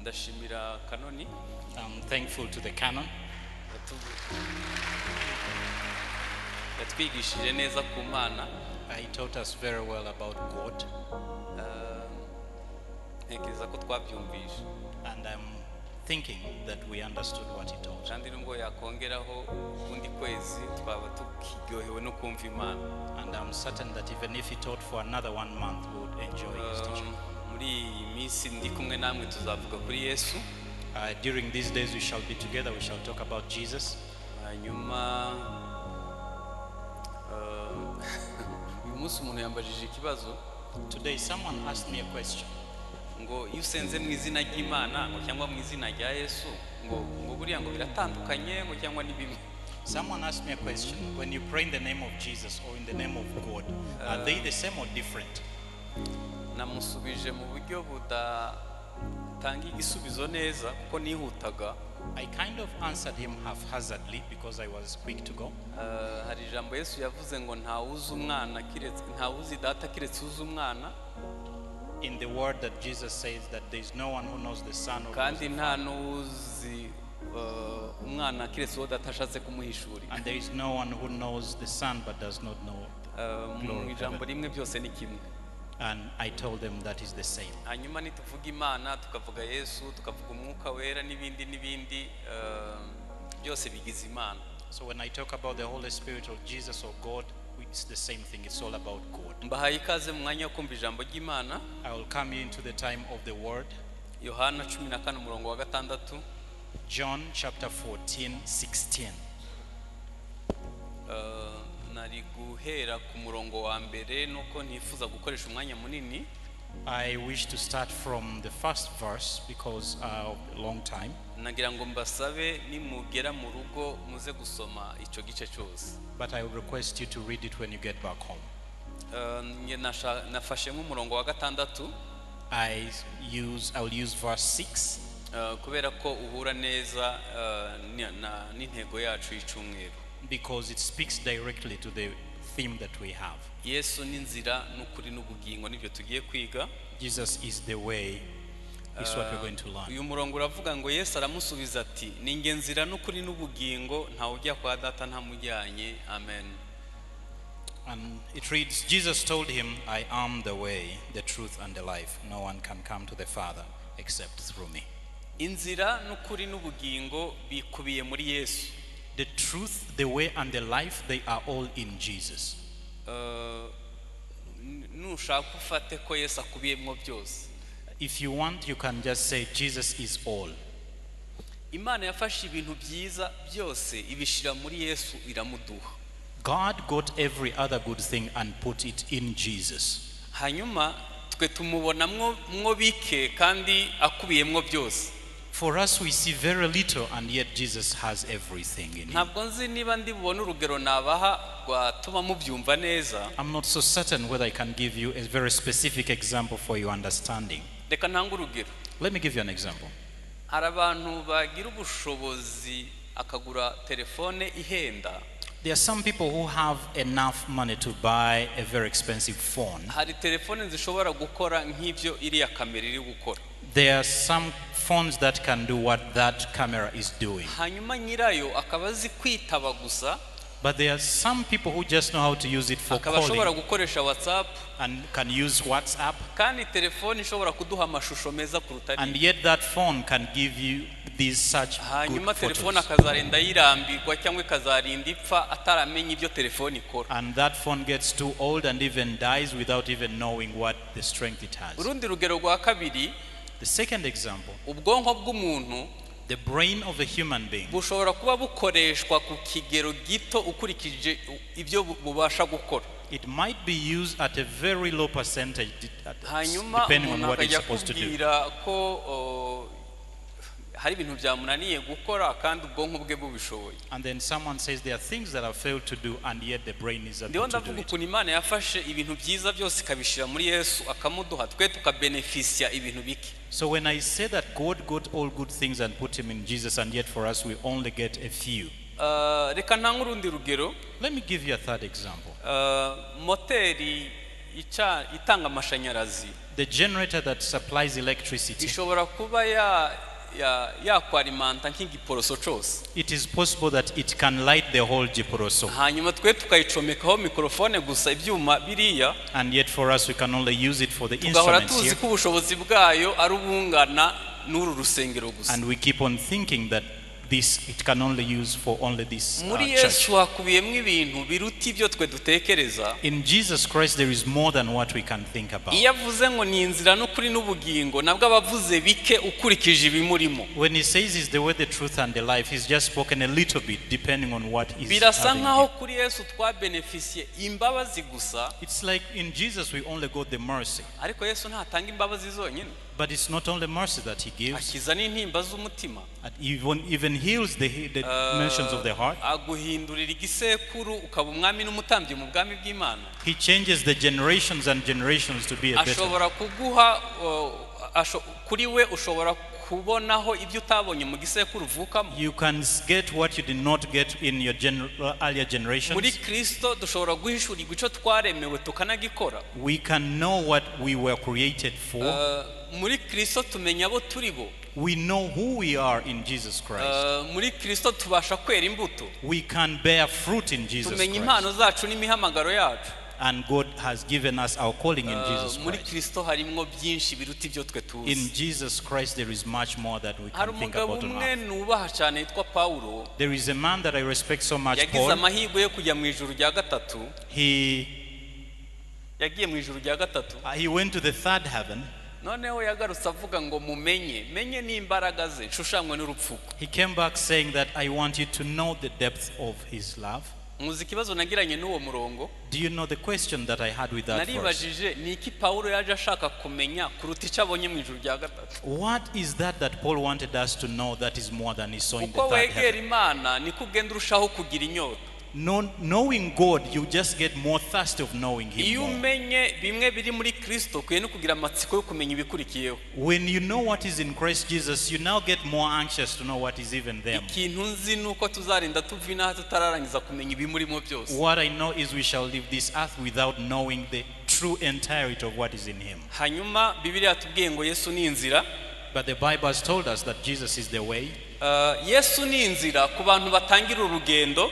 ndashimira kanoni. I'm thankful to the canon. Yatwigishije neza ku Mana. He taught us very well about God. Ntekereza ko twabyumvise. And I'm thinking that we understood what he taught. Kandi nubwo yakongeraho undi kwezi twaba tukiryohewe no kumva Imana. And I'm certain that even if he taught for another 1 month, we would enjoy his teaching. Muri iyi minsi ndi kumwe namwe tuzavuga kuri Yesu. During these days we shall be together, we shall talk about Jesus. Hanyuma uyu munsi umuntu yambajije ikibazo. Today someone asked me a question. Ngo iyo usenze mu izina ry'Imana cyangwa mu izina rya Yesu ngo buriya ngo biratandukanye ngo cyangwa ni bimwe. Someone asked me a question. When you pray in the name of Jesus or in the name of God, are they the same or different? Namusubije mu buryo budatanga igisubizo neza kuko nihutaga. I kind of answered him haphazardly because I was quick to go. Hari ijambo Yesu yavuze ngo ntawuzi umwana kiretse ntawuzi data kiretse uzi umwana. In the word that Jesus says that there is no one who knows the Son or kandi nta n'uzi umwana kiretse uwo data ashatse kumuhishurira. And there is no one who knows the Son but does not know mu ijambo rimwe byose ni kimwe. And I told them that is the same. Hanyuma nituvuga Imana tukavuga Yesu tukavuga umwuka wera n'ibindi byose bigize Imana. So when I talk about the Holy Spirit or Jesus or God, it's the same thing. It's all about God. Mbahaye ikaze mu mwanya wo kumva ijambo ry'Imana. I will come into the time of the word. Yohana 14:6. John chapter 14:16. Nari guhera ku murongo wa mbere nuko ntifuza gukoresha umwanya munini. I wish to start from the first verse because of a long time. Nagira ngo mbasabe nimugera mu rugo muze gusoma ico gice cyose. But I will request you to read it when you get back home. Nafashe mu murongo wa 6. I will use verse 6. Kubera ko uhura neza n'intego yacu y'icumweru. Because it speaks directly to the theme that we have. Yesu ni inzira n'ukuri n'ubugingo nibyo tugiye kwiga. Jesus is the way. Is what we're going to learn. Uyu murongo uravuga ngo Yesu aramusubiza ati ni nge nzira n'ukuri n'ubugingo nta ujya kwa data ntamujyanye. Amen. And it reads, Jesus told him, I am the way, the truth and the life. No one can come to the Father except through me. Inzira n'ukuri n'ubugingo bikubiye muri Yesu. The truth, the way and the life, they are all in Jesus. Nushaka ufate ko Yesu akubiyemo byose. If you want, you can just say Jesus is all. Imana yafashe ibintu byiza byose ibishira muri Yesu iramuduha. God got every other good thing and put it in Jesus. Hanyuma twe tumubonamwo mwo bike kandi akubiyemo byose. For us we see very little and yet Jesus has everything in him. Ntabwo nzi niba ndi bubone urugero nabaha rwatuma mubyumva neza. I'm not so certain whether I can give you a very specific example for your understanding. Reka ntange urugero. Let me give you an example. Hari abantu bagira ubushobozi akagura telefone ihenda. There are some people who have enough money to buy a very expensive phone. Hari telefone zishobora gukora nk'ibyo iriya kamera iri gukora. There are some phones that can do what that camera is doing. Hanyuma nyirayo akaba azi kwitaba gusa. But there are some people who just know how to use it for akaba ashobora calling gukoresha WhatsApp and can use WhatsApp. kandi telefone ishobora kuduha amashusho meza kuruta And yet that phone can give you these such good hanyuma telefone photos. akazarinda yirambirwa cyangwa ikazarinda ipfa ataramenya ibyo telefone ikora. And that phone gets too old and even dies without even knowing what the strength it has. Urundi rugero rwa kabiri, The second example, ubwonko bw'umuntu the brain of a human being bushobora kuba bukoreshwa ku kigero gito ukurikije ibyo bubasha gukora. it might be used at a very low percentage Hanyuma depending on umuntu what it's akajya supposed to do. kubwira ko hari ibintu byamunaniye gukora kandi ubwonko bwe bubishoboye. And then someone says there are things that have failed to do and yet the brain is able Ndiho to do ndavuga it. ukuntu Imana yafashe ibintu byiza byose ikabishira muri Yesu akamuduha twe tukabenefisia ibintu bike. So when I say that God got all good things and put him in Jesus and yet for us we only get a few. Reka ntange urundi rugero. Let me give you a third example. Moteri itanga amashanyarazi the generator that supplies electricity, ishobora kuba yakwarimanta nk'igiporoso cyose. it is possible that it can light the whole Giporoso. Hanyuma twe tukayicomekaho mikrofone gusa ibyuma biriya, And yet for us we can only use it for the tugahora instruments tuzi here. ko ubushobozi bwayo ari ubungana n'uru rusengero gusa. And we keep on thinking that it can only use for only this Muri church. Yesu hakubiyemo ibintu biruta ibyo twe dutekereza. In Jesus Christ there is more than what we can think about. Iyo avuze ngo ni inzira n'ukuri n'ubugingo, nabwo abavuze bike ukurikije ibimurimo. When he says he's the way, the truth and the life, he's just spoken a little bit depending on what is Birasa happening. nkaho kuri Yesu twabenefisiye imbabazi gusa, It's like in Jesus we only got the mercy. ariko Yesu ntatanga imbabazi zonyine. But it's not only mercy that he gives. Akiza n'intimba z'umutima. And even heals the mentions of the heart. Aguhindurira igisekuru ukaba umwami n'umutambyi mu bwami bw'Imana. He changes the generations and generations to be a better. Ashobora kuguha kuri we ushobora kubonaho ibyo utabonye mu gisekuru uvukamo. You can get what you did not get in your earlier generations. Muri Kristo dushobora guhishurirwa icyo twaremewe tukanagikora. We can know what we were created for. Muri Kristo tumenya abo turi bo. We know who we are in Jesus Christ. Muri Kristo tubasha kwera imbuto. We can bear fruit in Jesus Tumenya Christ. impano zacu n'imihamagaro yacu. And God has given us our calling in Jesus Muri Christ. Kristo harimo byinshi biruta ibyo twe tuzi. In Jesus Christ there is much more that we Hari can think umugabo about on umwe earth. nubaha cyane yitwa Paulo. There is a man that I respect so much, Yagize Paul. amahirwe yo kujya mu ijuru rya gatatu. He Yagiye mu ijuru rya gatatu. he went to the third heaven. Noneho yagarutse avuga ngo menye n'imbaraga ze nshushanywe n'urupfuko. He came back saying that I want you to know the depth of his love. Muzi ikibazo nagiranye n'uwo murongo? Do you know the question that I had with that verse? Naribajije ni iki Paulo yaje ashaka kumenya kuruta icyo abonye mu ijuru rya gatatu. What is that Paul wanted us to know that is more than he saw in the Uko third wegera heaven? Imana niko ugenda urushaho kugira inyota. Knowing God, you just get more thirsty of knowing him Iyo more. umenye bimwe biri muri Kristo kuye no kugira amatsiko yo kumenya ibikurikiyeho. When you know what is in Christ Jesus, you now get more anxious to know what is even there. Ikintu nzi nuko tuzarinda tuvina tutararangiza kumenya ibimurimo byose. What I know is we shall leave this earth without knowing the true entirety of what is in him. Hanyuma Bibiliya yatubwiye ngo Yesu ni inzira. But the Bible has told us that Jesus is the way. Yesu ni inzira ku bantu batangira urugendo.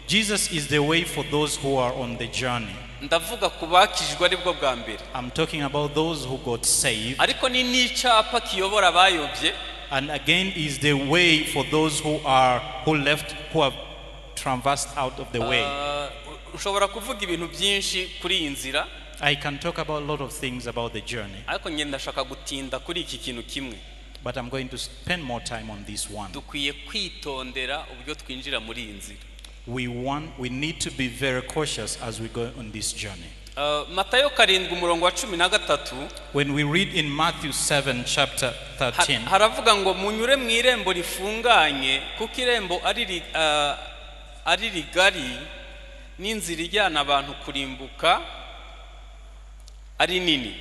Jesus is the way for those who are on the journey. Ndavuga ku bakijwe ari bwo bwa mbere. I'm talking about those who got saved. Ariko ni n'icyapa kiyobora abayobye. And again is the way for those who have traversed out of the way. Ushobora kuvuga ibintu byinshi kuri iyi nzira. I can talk about a lot of things about the journey. Ariko ngenda ndashaka gutinda kuri iki kintu kimwe. But I'm going to spend more time on this one. Dukwiye kwitondera uburyo twinjira muri iyi nzira. We need to be very cautious as we go on this journey. Matayo 7 umurongo wa 13. When we read in Matthew 7 chapter 13, haravuga ngo munyure mu irembo rifunganye kuko irembo ari rigari n'inzira ijyana abantu kurimbuka ari nini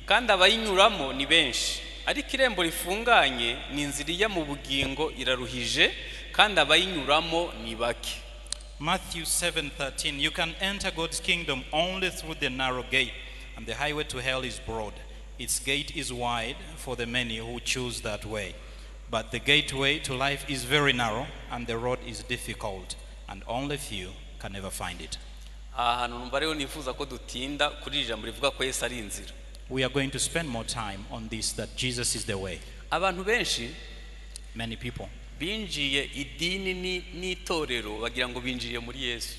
kandi abayinyuramo ni benshi, ariko irembo rifunganye ni inzira ijya mu bugingo iraruhije kandi abayinyuramo ni bake. Matthew 7:13, you can enter God's kingdom only through the narrow gate, and the highway to hell is broad. Its gate is wide for the many who choose that way. But the gateway to life is very narrow, and the road is difficult, and only few can ever find it. Ahantu numva rero nifuza ko dutinda kuri ijambo rivuga ko Yesu ari inzira. We are going to spend more time on this, that Jesus is the way. Abantu benshi, Many people, binjiye idini n'itorero bagira ngo binjiye muri Yesu.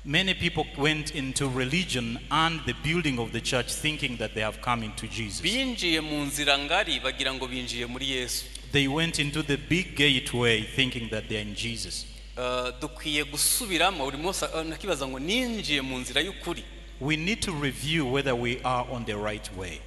many people went into religion and the building of the church thinking that they have come into Jesus. Binjiye mu nzira ngari bagira ngo binjiye muri Yesu. They went into the big gateway thinking that they are in Jesus. Dukwiye gusubiramo buri munsi nakibaza ngo ninjiye mu nzira y'ukuri. We need to review whether we are on the right way.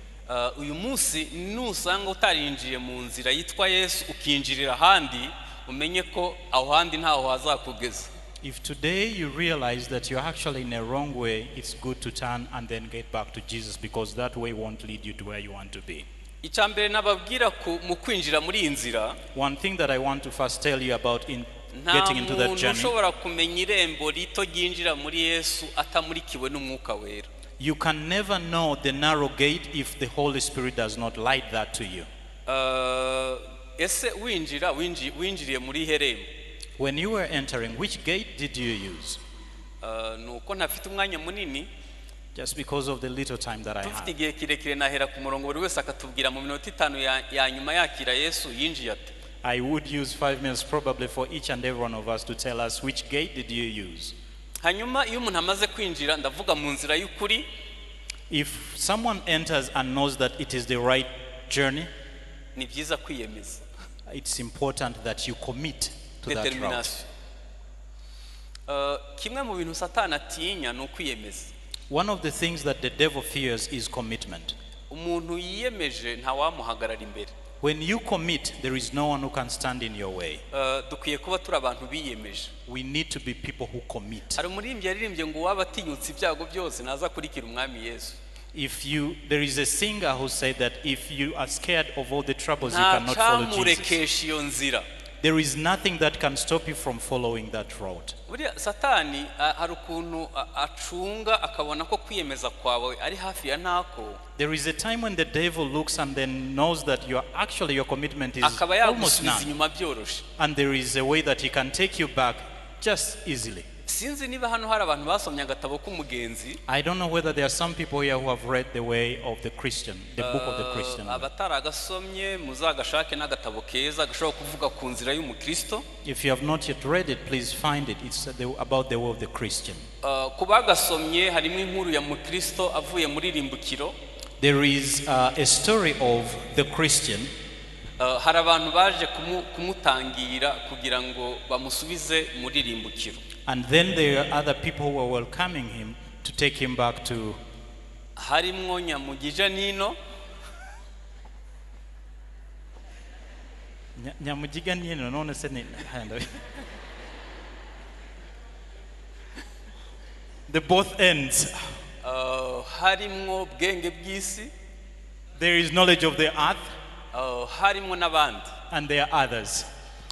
Uyu munsi nusanga utarinjiye mu nzira yitwa Yesu ukinjirira ahandi, umenye ko aho handi ntaho hazakugeza. If today you realize that you're actually in a wrong way, it's good to turn and then get back to Jesus, because that way won't lead you to where you want to be. Icyambere nababwira mu kwinjira muri iyi nzira, One thing that I want to first tell you about in getting into that journey, ushobora kumenya irembo rito ryinjira muri Yesu atamurikiwe n'umwuka wera. You can never know the narrow gate if the Holy Spirit does not light that to you. Ese winjiriye muri herembo. When you were entering, which gate did you use? Nuko ntafite umwanya munini. Just because of the little time that I Dufite had. igihe kirekire nahera ku murongo buri wese akatubwira mu minota 5 ya nyuma yakira Yesu yinjiye ate. I would use 5 minutes probably for each and every one of us to tell us which gate did you use. Hanyuma iyo umuntu amaze kwinjira ndavuga mu nzira y'ukuri. If someone enters and knows that it is the right journey, Ni byiza kwiyemeza. it's important that you commit to that route. Determination. Kimwe mu bintu Satani atinya ni ukwiyemeza. One of the things that the devil fears is commitment. Umuntu yiyemeje ntawamuhagarara imbere. When you commit, there is no one who can stand in your way. Dukwiye kuba turi abantu biyemeje. We need to be people who commit. Hari umuririmbyi yaririmbye ngo waba atinyutse ibyago byose naza kurikira umwami Yesu. There is a singer who said that if you are scared of all the troubles, you cannot follow Jesus. Ntacamurekesha iyo nzira. There is nothing that can stop you from following that route. Buriya Satani hari ukuntu acunga akabona ko kwiyemeza kwawe ari hafi ya ntako. There is a time when the devil looks and then knows that your commitment is Akaba almost yagusubiza none. inyuma byoroshye. And there is a way that he can take you back just easily. Sinzi niba hano hari abantu basomye agatabo k'umugenzi. I don't know whether there are some people here who have read the way of the Christian, the book of the Christian. Abataragasomye muzagashake n'agatabo keza gashobora kuvuga ku nzira y'umukristo. If you have not yet read it, please find it. It's about the way of the Christian. Ku bagasomye harimo inkuru ya mukristo avuye muri rimbukiro. There is a story of the Christian. Hari abantu baje kumutangira kugira ngo bamusubize muri rimbukiro. And then there are other people who are welcoming him to take him back to. Harimwo Nyamugija Nino. Nyamugiga Nino none se ni the both ends. Harimwo bwenge bw'isi. There is knowledge of the earth. Harimwo n'abandi. And there are others.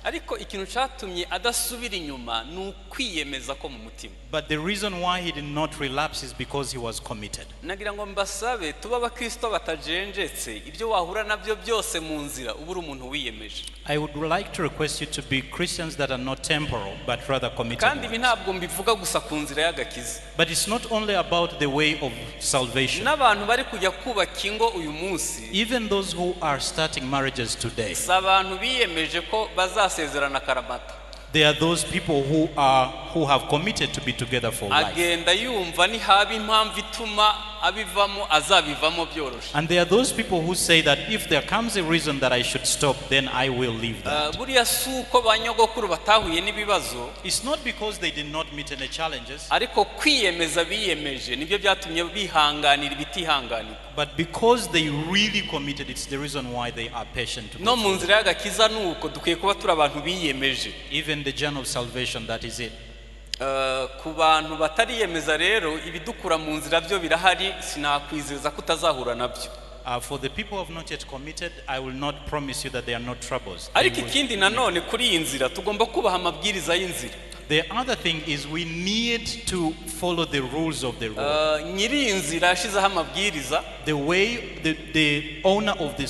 Ariko ikintu cyatumye adasubira inyuma ni ukwiyemeza ko mu mutima. But the reason why he did not relapse is because he was committed. Nagira ngo mbasabe tuba abakristo batajenjetse ibyo wahura nabyo byose mu nzira ubura umuntu wiyemeje. I would like to request you to be Christians that are not temporal but rather committed. Kandi ibi ntabwo mbivuga gusa ku nzira y'agakiza. But it's not only about the way of salvation. N'abantu bari kujya kubaka ingo uyu munsi. Even those who are starting marriages today. Abantu biyemeje ko bazasezerana karamata. There are those people who have committed to be together for life. Agenda yumva ni haba impamvu ituma abivamo azabivamo byoroshye. And there are those people who say that if there comes a reason that I should stop, then I will leave that. Buriya suko banyogokuru batahuye n'ibibazo. It's not because they did not meet any challenges. Ariko kwiyemeza biyemeje nibyo byatumye bihanganira ibitihanganira. But because they really committed, it's the reason why they are patient. No mu nzira y'agakiza nuko dukwiye kuba turi abantu biyemeje. Even the journey of salvation, that is it. Ku bantu batariyemeza rero ibidukura mu nzira byo birahari sinakwizeza kutazahura nabyo. For the people who have not yet committed, I will not promise you that there are no troubles. Ariko ikindi nanone kuri iyi nzira tugomba kubaha amabwiriza y'inzira. The other thing is we need to follow the rules of the road. Nyiri inzira yashizeho amabwiriza. The way the owner of the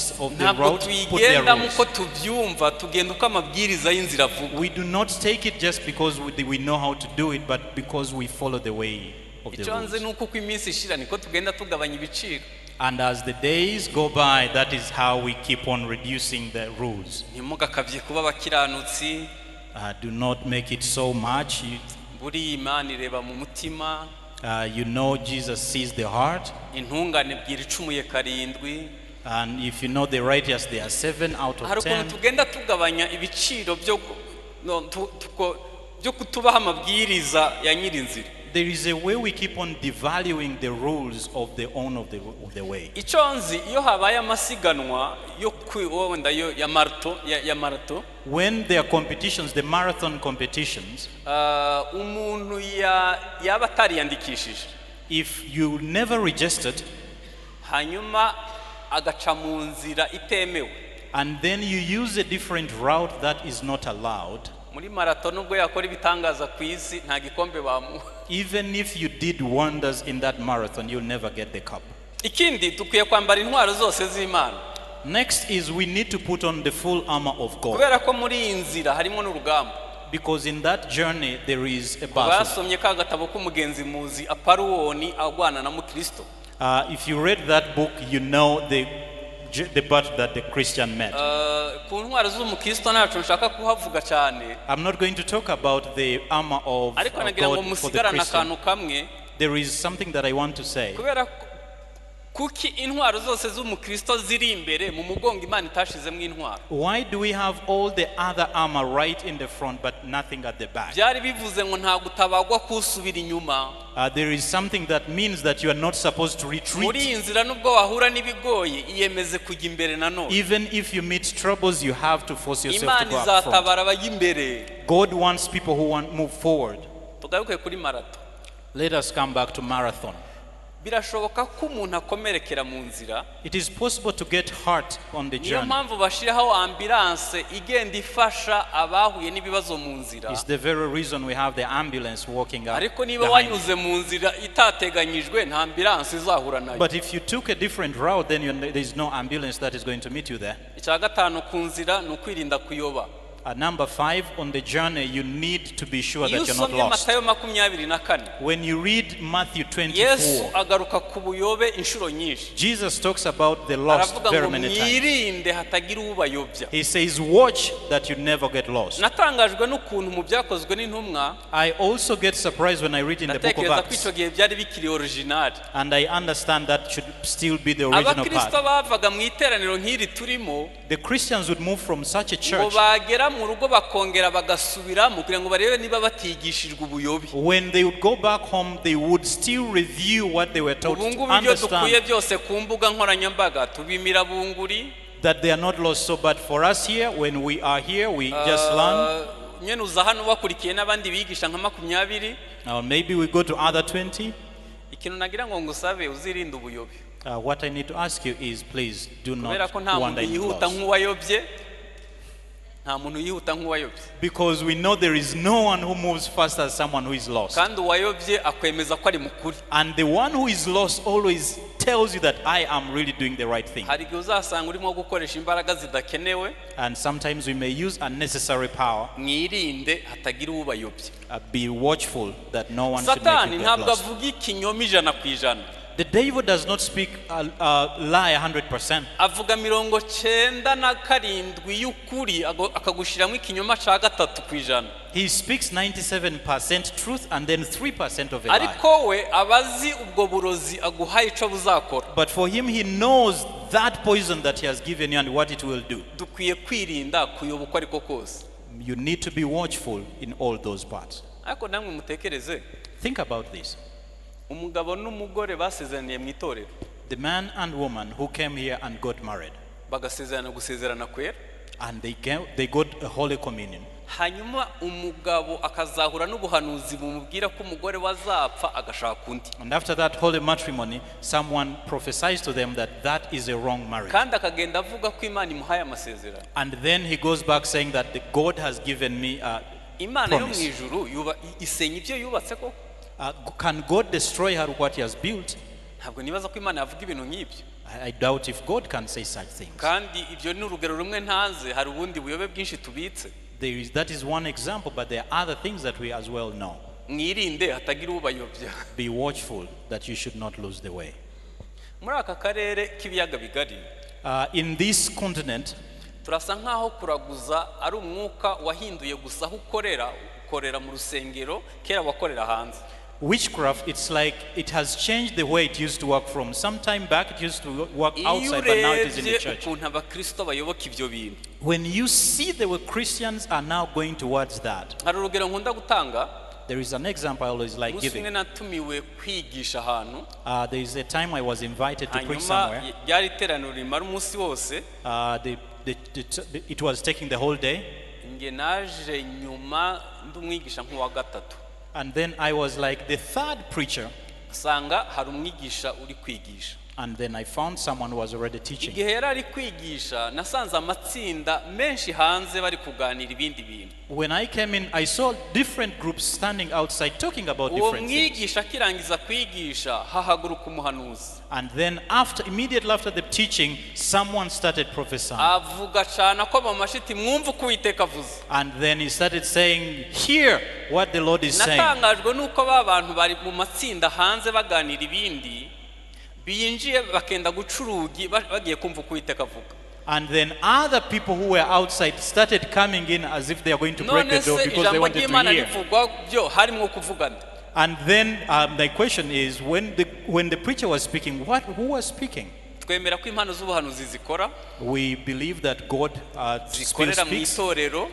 road put their rules. Muko tubyumva tugenda uko amabwiriza y'inzira avuga. We do not take it just because we know how to do it, but because we follow the way of the Icyonze rules. nuko uko iminsi ishira niko tugenda tugabanya ibiciro. And as the days go by, that is how we keep on reducing the rules. Ntimugakabye kuba abakiranutsi. Do not make it so much. Buri Imana ireba mu mutima. You know Jesus sees the heart. Intungane bwira icumuye karindwi. And if you know the righteous, they are 7 out of 10. Hari ukuntu tugenda tugabanya ibiciro byo kutubaha amabwiriza ya nyiri inzira. There is a way we keep on devaluing the rules of the owner of the way. Icyonzi iyo habaye amasiganwa yo wenda ya marato. When there are competitions, the marathon competitions, umuntu yaba atariyandikishije. If you never registered, hanyuma agaca mu nzira itemewe. And then you use a different route that is not allowed. muri marato nubwo yakora ibitangaza ku isi nta gikombe bamuha. Even if you did wonders in that marathon, you'll never get the cup. Ikindi dukwiye kwambara intwaro zose z'Imana. Next is we need to put on the full armor of God. Kubera ko muri iyi nzira harimo n'urugamba. Because in that journey there is a battle. Basomye ka gatabo k'umugenzi muzi Aparuoni agwana na Mukristo. If you read that book, you know the battle that the Christian met. Ku ntwaro z'umukristo ntacu nshaka kuhavuga cyane. I'm not going to talk about the armor of Ariko nagira ngo God for the musigarana Christian. akantu kamwe. There is something that I want to say. Kubera kuki intwaro zose z'umukristo ziri imbere mu mugongo Imana itashizemo intwaro. Why do we have all the other armor right in the front but nothing at the back? Byari bivuze ngo nta gutabagwa kusubira inyuma. There is something that means that you are not supposed to Muri retreat. iyi nzira nubwo wahura n'ibigoye iyemeze kujya imbere nanone. Even if you meet troubles, you have to force yourself to Imana go up front. izatabara abajya imbere. God wants people who want to move forward. Tugaruke kuri marato. Let us come back to marathon. Birashoboka ko umuntu akomerekera mu nzira. It is possible to get hurt on the Niyo journey. mpamvu bashiraho ambulance igenda ifasha abahuye n'ibibazo mu nzira. It's the very reason we have the ambulance walking up. Ariko niba behind you. wanyuze mu nzira itateganyijwe nta ambulance izahura nayo. But if you took a different route, then there is no ambulance that is going to meet you there. Icya gatanu ku nzira ni ukwirinda kuyoba. Number 5, on the journey, you need to be sure Iyo that you're not usomye lost. Matayo 24 When you read Matthew Yesu 24, agaruka ku buyobe inshuro nyinshi. Jesus talks about the lost Aravuga very ngo many times. mwirinde hatagira ubayobya. He says, watch that you never get lost. Natangajwe n'ukuntu mu byakozwe n'intumwa I also get surprised when I read in the book of ndatekereza ko Acts, icyo gihe byari bikiri original. and I understand that should still be the original Abakristo part. bavaga mu iteraniro nk'iri turimo The Christians would move from such a ngo church. bagera mu rugo bakongera bagasubiramo kugira ngo barebe niba batigishijwe ubuyobe. When they would go back home, they would still review what they were taught Ubu to ngubu ibyo dukuye understand byose ku mbuga nkoranyambaga tubimira bunguri. that they are not lost. So, but for us here, when we are here, we just learn. Nyene uza hano bakurikiye n'abandi bigisha nka 20. Now, maybe we go to other 20. Ikintu nagira ngo ngusabe uzirinde ubuyobe. What I need to ask you is, please do Kubera not ko nta wander muntu in yihuta lost. nk'uwayobye. Nta muntu yihuta nk'uwayobye. Because we know there is no one who moves faster as someone who is lost. Kandi uwayobye akwemeza ko ari mukuri. And the one who is lost always tells you that I am really doing the right thing. Hari igihe uzasanga urimo gukoresha imbaraga zidakenewe. And sometimes we may use unnecessary power. Mwirinde hatagira ubayobye. Be watchful that no one should make Satani you get ntabwo lost. avuga ikinyoma 100%. The devil does not speak a lie 100%. Avuga 97 y'ukuri akagushiramo ikinyoma ca 3%. He speaks 97% truth and then 3% of a lie. Ariko we abazi ubwo burozi aguhaye ico buzakora. But for him, he knows that poison that he has given you and what it will do. Dukwiye kwirinda kuyoba uko ariko kose. You need to be watchful in all those parts. Ariko namwe mutekereze. Think about this. Umugabo n'umugore basezeraniye mu itorero. The man and woman who came here and got married. Bagasezerana gusezerana kwera. And they got a holy communion. Hanyuma umugabo akazahura n'ubuhanuzi bumubwira ko umugore wazapfa agashaka undi. And after that holy matrimony, someone prophesies to them that that is a wrong marriage. Kandi akagenda avuga ko Imana imuhaye amasezerano. And then he goes back saying that God has given me a Imana yo mu promise. ijuru isenya ibyo yubatse ko. Can God destroy her what he has built? Ntabwo nibaza ko Imana yavuga ibintu nk'ibyo. I doubt if God can say such things. Kandi ibyo ni urugero rumwe ntaze hari ubundi buyobe bwinshi tubitse. That is one example, but there are other things that we as well know. Mwirinde hatagira ubayobya. Be watchful that you should not lose the way. Muri aka karere k'ibiyaga bigari. In this continent, turasa nkaho kuraguza ari umwuka wahinduye gusa aho ukorera mu rusengero kera wakorera hanze. Witchcraft, it's like it has changed the way it used to work from some time back. It used to work outside, but now it is in the church. When you see the way Christians are now going towards that, there is an example I always like giving. There is a time I was invited to preach somewhere. It was taking the whole day. And then I was like the third preacher. And And then I found someone who was already teaching. igihe yari ari kwigisha nasanze amatsinda menshi hanze bari kuganira ibindi bintu. When I came in, I saw different groups standing outside talking about uwo different things. mwigisha akirangiza kwigisha hahaguruka umuhanuzi And then immediately after the teaching, someone started prophesying. avuga cyane ko bamashiti mwumva uko Uwiteka avuze. And then he started saying, hear what the Lord is saying. natangajwe nuko bantu bari mu matsinda hanze baganira ibindi binjiye bakenda gucurugi bagiye kumva uko Uwiteka avuga. And then other people who were outside started coming in as if they are going to break the door because they wanted to hear. rivugwa byo harimo kuvugana. And then the question is, when the preacher was speaking, who was speaking? twemera ko impano z'ubuhanuzi zikora. We believe that God still speaks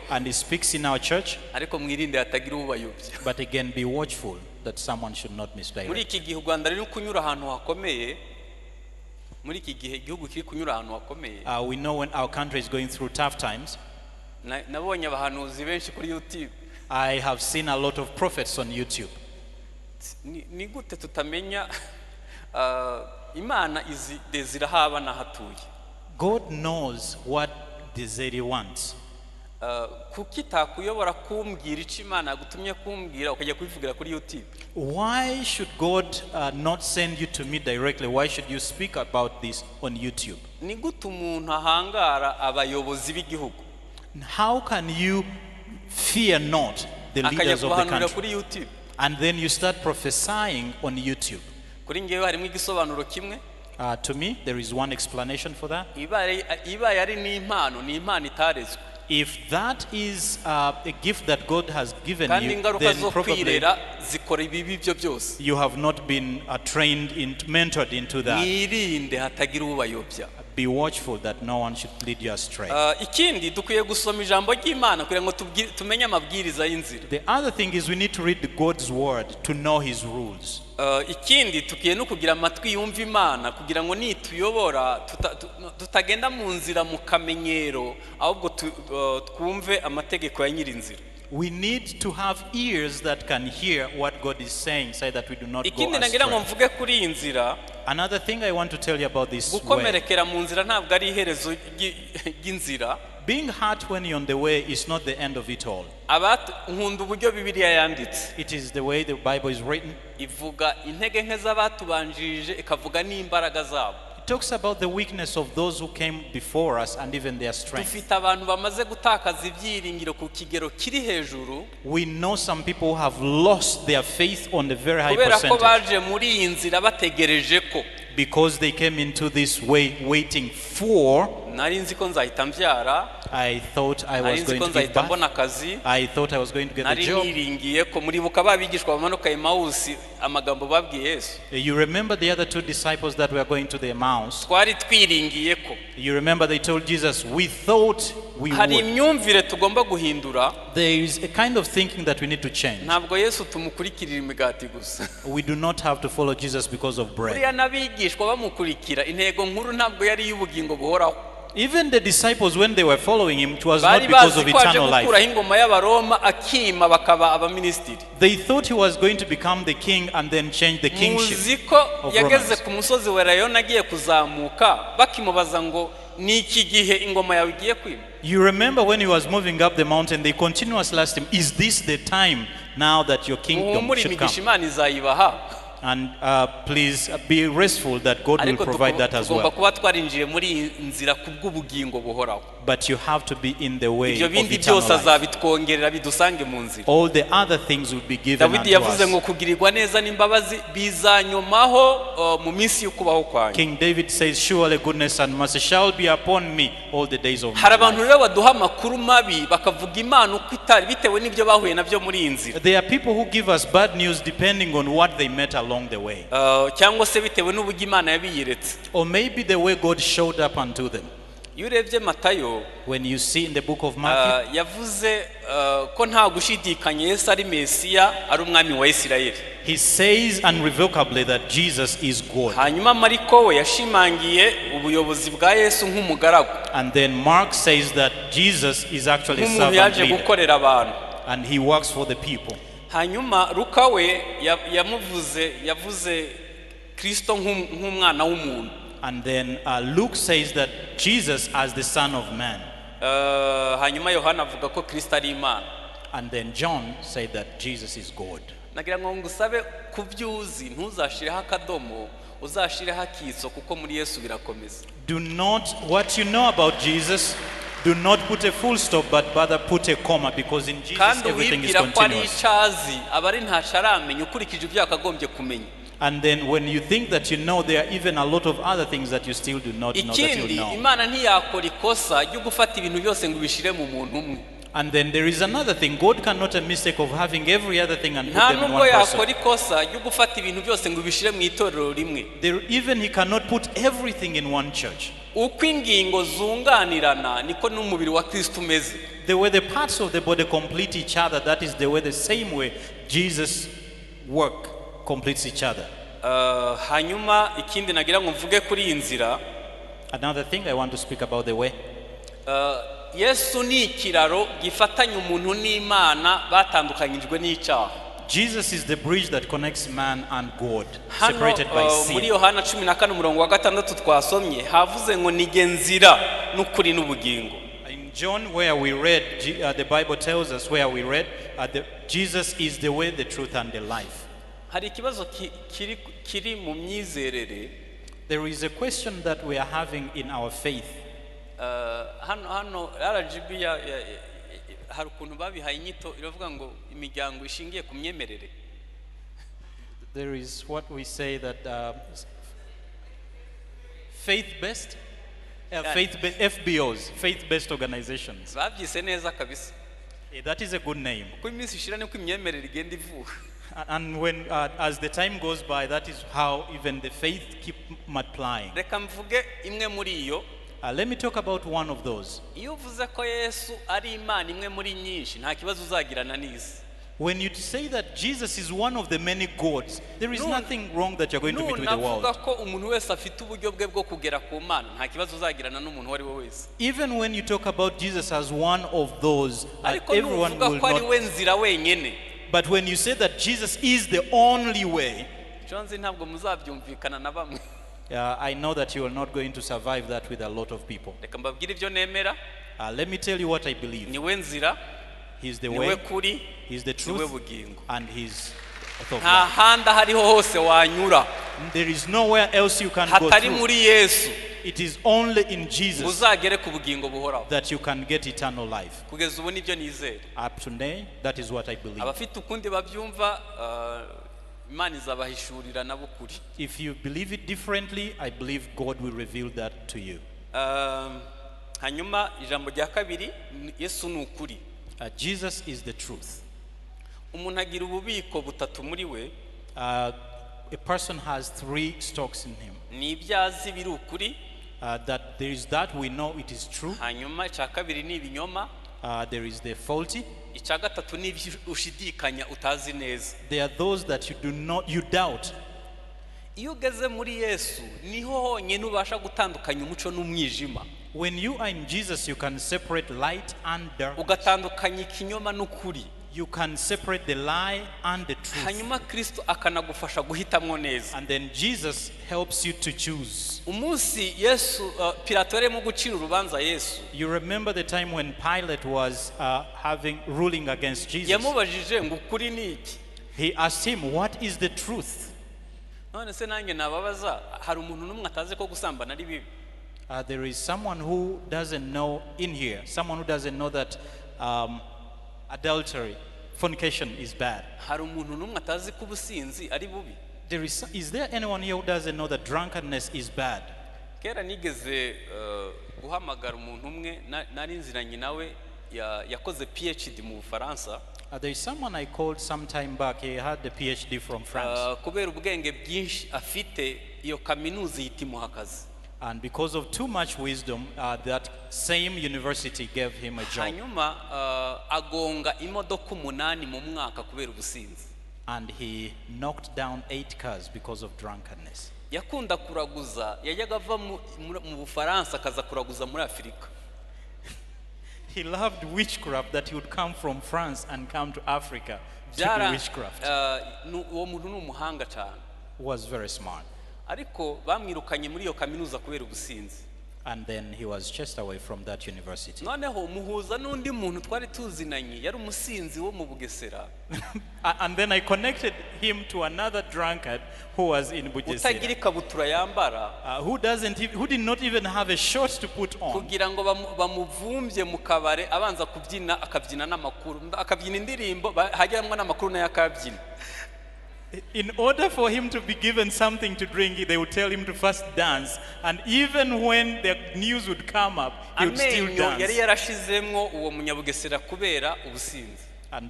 and he speaks in our church. ariko mwirinde hatagira ubayobya. But again, be watchful that someone should not misdirect. muri iki gihe u Rwanda riri kunyura ahantu hakomeye. muri iki gihe igihugu kiri kunyura ahantu hakomeye. We know when our country is going through tough times. nabonye abahanuzi benshi kuri YouTube. I have seen a lot of prophets on YouTube. ni gute tutamenya Imana izi Desire haba nahatuye. God knows what Desire wants. kuki takuyobora kumbwira icyo Imana yagutumye kumbwira ukajya kubivugira kuri YouTube? Why should God not send you to me directly? Why should you speak about this on YouTube? ni gute umuntu ahangara abayobozi b'igihugu? How can you fear not the leaders of the country? kuri YouTube. And then you start prophesying on YouTube. kuri ngewe harimo igisobanuro kimwe. To me, there is one explanation for that. iba yari ni impano itarezwe. If that is a gift that God has given kandi you, ingaruka then zo probably kwirera zikora ibibi byo byose. you have not been mentored into that. mwirinde hatagira ubayobya. Be watchful that no one should lead you astray. ikindi dukwiye gusoma ijambo ry'Imana kugira ngo tumenye amabwiriza y'inzira. The other thing is we need to read God's word to know his rules. ikindi tukiye no kugira amatwi yumva Imana kugira ngo nituyobora tutagenda mu nzira mu kamenyero ahubwo twumve amategeko ya nyirinzira. We need to have ears that can hear what God is saying so that we do not go ikindi nagira ngo astray. mvuge kuri iyi nzira. Another thing I want to tell you about this way. gukomerekera mu nzira ntabwo ari iherezo ry'inzira. Being hurt when you're on the way is not the end of it all. nkunda uburyo Bibiliya yanditse. It is the way the Bible is written. ivuga intege nke z'abatubanjirije ikavuga n'imbaraga zabo. It talks about the weakness of those who came before us and even their strength. dufite abantu bamaze gutakaza ibyiringiro ku kigero kiri hejuru. We know some people who have lost their faith on a very high kubera ko percentage baje muri iyi nzira bategereje ko. because they came into this way waiting for. nari nzi ko nzahita mbyara. I thought I nari was nzi going ko to give nzahita mbona birth. akazi. I thought I was going to get a nari job. niringiye ko muribuka babigishwa bamanuka Emawusi amagambo babwiye Yesu. You remember the other two disciples that were going to the Emmaus? twari twiringiye ko. You remember they told Jesus, we thought we hari would. imyumvire tugomba guhindura. There is a kind of thinking that we need to change. ntabwo Yesu tumukurikirira imigati gusa. We do not have to follow Jesus because of bread. buriya n'abigishwa bamukurikira intego nkuru ntabwo yari iy'ubugingo buhoraho. Even the disciples, when they were following him, it was not bari because of bazi ko aje eternal life. gukuraho ingoma y'abaroma akima bakaba abaminisitiri. They thought he was going to become the king and then change the kingship. muzi ko of yageze Romans. ku musozi wa Elayono agiye kuzamuka bakimubaza ngo ni iki gihe ingoma yawe igiye kwima. You remember when he was moving up the mountain, they continuously asked him, is this the time now that your kingdom muhumure should imigisha come? Imana izayibaha. And please be restful that God will ariko provide that as tugomba well. kuba twarinjiye muri iyi nzira kubw'ubugingo buhoraho. But you have to be in the way ibyo of bindi eternal byose life. azabitwongerera bidusange mu nzira. All the other things will be given Dawidi unto yavuze ngo us. kugirirwa neza n'imbabazi bizanyomaho mu minsi y'ukubaho kwanjye. King David says, surely goodness and mercy shall be upon me all the days of my hari abantu life. rero baduha amakuru mabi bakavuga Imana uko itari bitewe n'ibyo bahuye nabyo muri iyi nzira. There are people who give us bad news depending on what they met along the way. cyangwa se bitewe n'uburyo Imana yabiyeretse. Or maybe the way God showed up unto them. iyo urebye Matayo When you see in the book of Matthew, yavuze ko nta gushidikanya Yesu ari Mesiya ari umwami wa Isirayeli. he says unrevocably that Jesus is God. hanyuma Mariko we yashimangiye ubuyobozi bwa Yesu nk'umugaragu. And then Mark says that Jesus is actually a nk'umuntu servant yaje leader gukorera abantu. and he works for the people. hanyuma Luka we yavuze Kristo nk'umwana w'umuntu. And then Luke says that Jesus as the Son of Man. Hanyuma Yohana avuga ko Kristo ari Imana. And then John said that Jesus is God. Nagira ngo ngusabe kubyuzi ntuzashireho akadomo uzashireho akitso kuko muri Yesu birakomeza. Do not, what you know about Jesus, do not put a full stop, but rather put a comma, because in Jesus everything is continuous. And then when you think that you know, there are even a lot of other things that you still do not know that you know. And then there is another thing. God cannot a mistake of having every other thing and put them in one person. Even he cannot put everything in one church. The way the parts of the body complete each other, that is the way, the same way Jesus' work completes each other. Another thing I want to speak about the way. Yesu ni ikiraro gifatanya umuntu n'Imana batandukanyijwe n'icyaha. Jesus is the bridge that connects man and God, separated by sin. Muri Yohana 14:6 twasomye havuze ngo ni inzira n'ukuri n'ubugingo. In John, where we read, the Bible tells us where we read, Jesus is the way, the truth and the life. Hari ikibazo kiri mu myizerere. There is a question that we are having in our faith. Hano RGB hari ukuntu babihaye inyito iravuga ngo imiryango ishingiye ku myemerere. There is what we say that faith-based FBOs, faith-based organizations. Babyise neza kabisa. That is a good name. Kuko iminsi ishira niko imyemerere igenda ivuka. And when as the time goes by, that is how even the faith keep multiplying. Reka mvuge imwe muri iyo. Let me talk about one of those. When you say that Jesus is one of the many gods, there is nothing wrong that you're going to meet with the world. Even when you talk about Jesus as one of those, everyone will not. But when you say that Jesus is the only way, I know that you are not going to survive that with a lot of people. Let me tell you what I believe. He's the way, He's the truth, and He's the life. There is nowhere else you can go through. It is only in Jesus that you can get eternal life. Up to today, that is what I believe. If you believe it differently, I believe God will reveal that to you. Jesus is the truth. A person has three stocks in him. That there is that we know it is true. There is the faulty. There are those that you doubt. When you are in Jesus, you can separate light and darkness. You can separate the lie and the truth. And then Jesus helps you to choose. You remember the time when Pilate was ruling against Jesus? He asked him, what is the truth? There is someone who doesn't know in here, someone who doesn't know that adultery, fornication is bad. Is there anyone here who doesn't know that drunkenness is bad? There is someone I called some time back. He had the PhD from France. And because of too much wisdom, that same university gave him a job. And he knocked down 8 cars because of drunkenness. He loved witchcraft, that he would come from France and come to Africa to do witchcraft. Was very smart. ariko bamwirukanye muri iyo kaminuza kubera ubusinzi. And then he was chased away from that university. Noneho muhuza n'undi muntu twari tuzinanye yari umusinzi wo mu Bugesera. And then I connected him to another drunkard who was in Bugesera. Utagira ikabutura yambara. Who did not even have a shorts to put on. Kugira ngo bamuvumbye mu kabare abanza kubyina akabyina n'amakuru akabyina indirimbo hajyamwa n'amakuru n'ayakabyina. In order for him to be given something to drink, they would tell him to first dance, and even when the news would come up, he would still dance. Yari yarashizemwo uwo munyabugesera kubera ubusinzi. And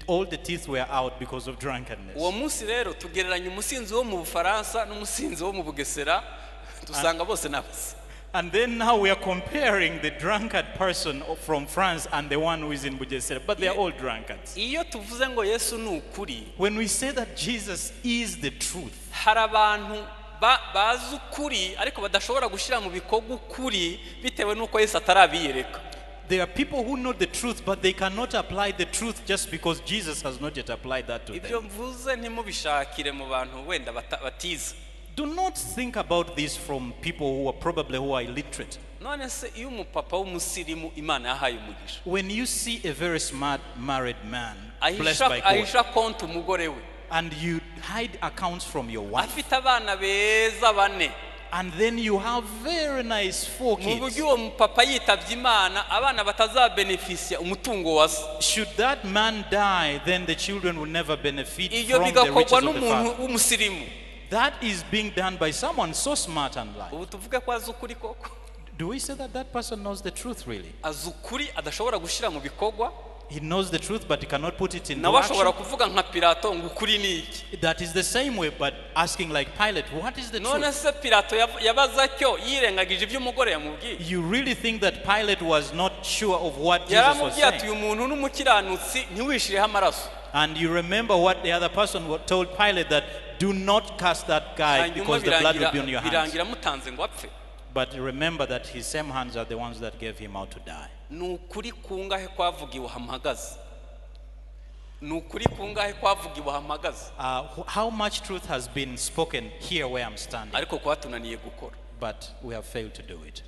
all the teeth were out because of drunkenness. Uwo munsi rero tugereranya umusinzi wo mu Bufaransa n'umusinzi wo mu Bugesera dusanga bose nabase. And then now we are comparing the drunkard person from France and the one who is in Bugesera, but they are all drunkards. Iyo tuvuze ngo Yesu ni ukuri, when we say that Jesus is the truth, hari abantu bazi ukuri ariko badashobora gushira mu bikorwa ukuri bitewe nuko Yesu atarabiyereka. There are people who know the truth, but they cannot apply the truth just because Jesus has not yet applied that to them. Ibyo mvuze ntimubishakire mu bantu wenda batize. Do not think about this from people who are illiterate. None se iyo umupapa w'umusirimu Imana yahaye umugisha. When you see a very smart married man blessed by God, ahisha konti umugore we, and you hide accounts from your wife, afite abana beza bane, and then you have very nice 4 kids. Mu buryo uwo mupapa yitavye Imana abana batazabenefisia umutungo wa se. Should that man die, then the children will never benefit Iyo from the riches bigakorwa of the n'umuntu father. w'umusirimu. That is being done by someone so smart and light. Ubu tuvuge ko azi ukuri koko. Do we say that that person knows the truth really? Azi ukuri adashobora gushira mu bikorwa. He knows the truth, but he cannot put it into Nawe ashobora action. kuvuga nka Pilato ngo ukuri ni iki. That is the same way, but asking like Pilate, what is the None truth? se Pilato yabaza cyo yirengagije ibyo umugore yamubwiye. You really think that Pilate was not sure of what Jesus was Yaramubwiye ati saying? uyu muntu n'umukiranutsi ntiwishireho amaraso. And you remember what the other person told Pilate, that do not cast that guy because the blood will be on your hands. Birangira mutanze ngo apfe. But remember that his same hands are the ones that gave him out to die. Nukuri kungahe kwavugiwe hamagaze. Nukuri kungahe kwavugiwe hamagaze. How much truth has been spoken here where I'm standing? Ariko kwatunaniye gukora. But we have failed to do it.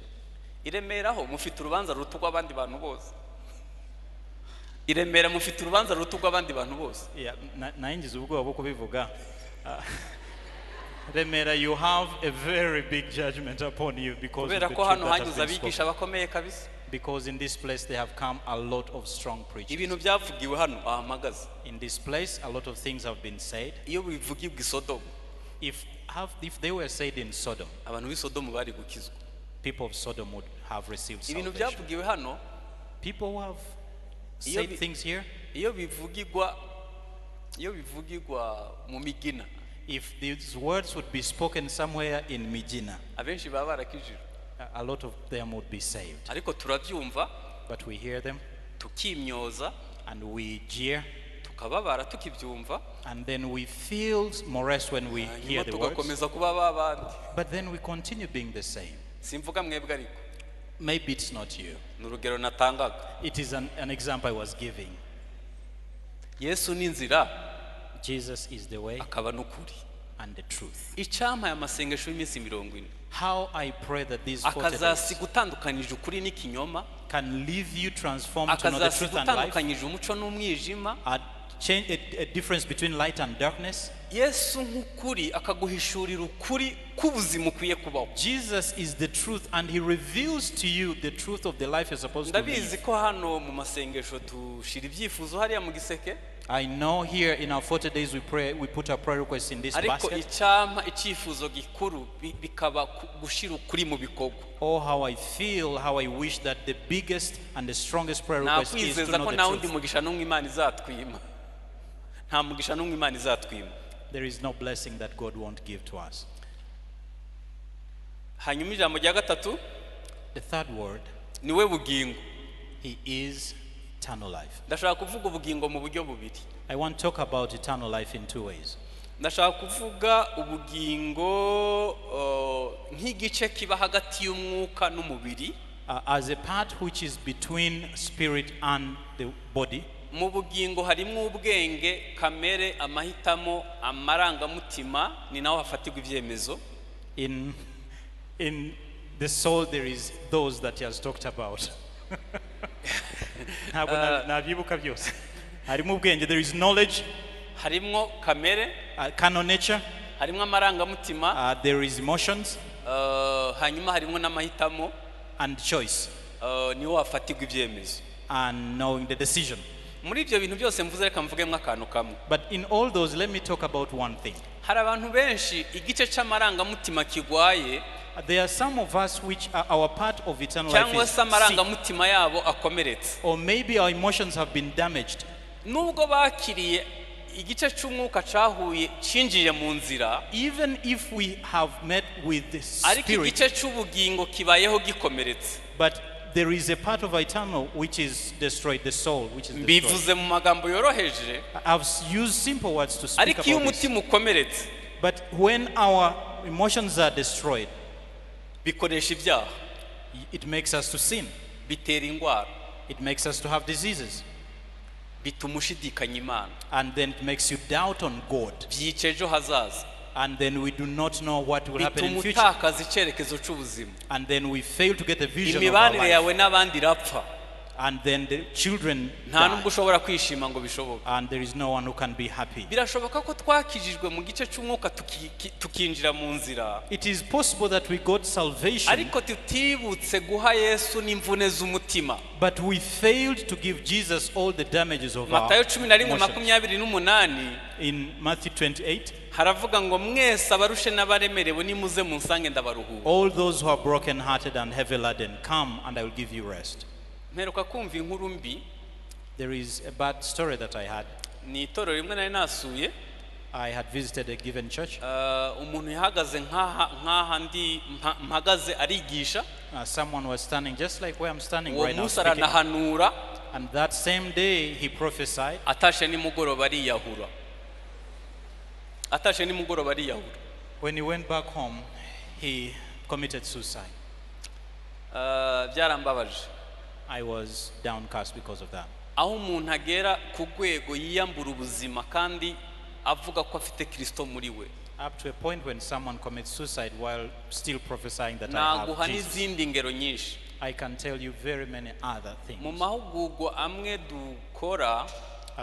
Iremeraho mufite urubanza rutugwa abandi bantu bose. Iremera mufite urubanza rutugwa abandi bantu bose. Yeah, naingize ubwoba bwo kubivuga. Remera, you have a very big judgment upon you because of the truth that has been spoken. Bakomeye kabisa. Because in this place there have come a lot of strong preachers. Ibintu byavugiwe hano ahamagaze. In this place a lot of things have been said. Iyo bivugibwa Sodom. If they were said in Sodom, abantu b'Sodom bari gukizwa. people of Sodom would have received Ibintu salvation. byavugiwe hano. People who have said things here. Iyo bivugirwa mu Migina. If these words would be spoken somewhere in Mijina, Abenshi baba barakijijwe. a lot of them would be saved. Ariko turabyumva. But we hear them, tukimyoza, and we jeer, tukababara tukibyumva, and then we feel morose when we hear the words. tugakomeza kuba babandi. But then we continue being the same. Simvuga mwebwe ariko. Maybe it's not you. Nurugero natangaga. It is an example I was giving. Yesu ni inzira. Jesus is the way akaba n'ukuri and the truth. Icyampa y'amasengesho y'iminsi 40. How I pray that these 40 days akazasiga utandukanije ukuri n'ikinyoma, can leave you transformed to know the truth and life. Akazasiga umuco n'umwijima. A difference between light and darkness. Yesu nk'ukuri akaguhishurira ukuri k'ubuzima ukwiye kubaho. Jesus is the truth and he reveals to you the truth of the life you're supposed to live. Ndabizi ko hano mu masengesho tushira ibyifuzo hariya mu giseke. I know here in our 40 days we pray, we put our prayer requests in this ariko basket. icyampa icyifuzo gikuru bikaba gushira ukuri mu bikorwa. Oh, how I feel, how I wish that the biggest and the strongest prayer request is to know the truth. mugisha n'umwe Imana izatwima. Nta mugisha n'umwe Imana izatwima. There is no blessing that God won't give to us. Hanyuma ijambo rya gatatu, the third word, niwe bugingo. He is eternal life. Ndashaka kuvuga ubugingo mu buryo bubiri. I want to talk about eternal life in two ways. Ndashaka kuvuga ubugingo nk'igice kiba hagati y'umwuka n'umubiri. As a part which is between spirit and the body. mu bugingo harimo ubwenge, kamere, amahitamo, amarangamutima, ni naho hafatirwa ibyemezo. In the soul there is those that he has talked about. Nabyibuka byose. Harimo ubwenge, there is knowledge. Harimo kamere, carnal nature. Harimo amarangamutima. There is emotions. Hanyuma harimo n'amahitamo. And choice. Niho hafatirwa ibyemezo. And knowing the decision. Muri ibyo bintu byose mvuze reka mvugemo akantu kamwe. But in all those, let me talk about one thing. Hari abantu benshi igice cy'amarangamutima kigwaye. There are some of us which are our part of eternal life cyangwa se amarangamutima yabo akomeretse. Or maybe our emotions have been damaged. Nubwo bakiriye igice cy'umwuka cyahuye cinjiye mu nzira, even if we have met with the spirit, ariko igice cy'ubugingo kibayeho gikomeretse. But there is a part of eternal which is destroyed, the soul which is destroyed. Bivuze mu magambo yoroheje. I've used simple words to speak about this. Ariko iyo umutima ukomeretse, but when our emotions are destroyed, bikoresha ibyaha. It makes us to sin. Bitera indwara. It makes us to have diseases. Bituma ushidikanya Imana. And then it makes you doubt on God. Byica ejo hazaza. And then we do not know what will happen in the future. Bituma utakaza icyerekezo cy'ubuzima. And then we fail to get the vision of our life. Imibanire yawe n'abandi irapfa. And then the children nta nubwo ushobora kwishima ngo bishoboke. And there is no one who can be happy. Birashoboka ko twakijijwe mu gice cy'umwuka tukinjira mu nzira. It is possible that we got salvation. Ariko tutibutse guha Yesu n'imvune z'umutima. But we failed to give Jesus all the damages of our Matayo 11:28. In Matthew 28. Haravuga ngo mwese abarushe n'abaremerewe nimuze munsange ndabaruhura. All those who are broken hearted and heavy laden, come and I will give you rest. Mperuka kumva inkuru mbi. There is a bad story that I had. Ni itorero rimwe nari nasuye. I had visited a given church. Umuntu yahagaze nkaha ndi mpagaze arigisha. Someone was standing just like where I'm standing right now. Musa aranahanura. And that same day he prophesied. Atashe nimugoroba ariyahura. Atashe nimugoroba ariyahura. When he went back home, he committed suicide. Byarambabaje. I was downcast because of that. Aho umuntu agera ku rwego yiyambura ubuzima kandi avuga ko afite Kristo muri we. Up to a point when someone commits suicide while still prophesying that I have Jesus. N'izindi ngero nyinshi. I can tell you very many other things. Mu mahugurwa amwe dukora,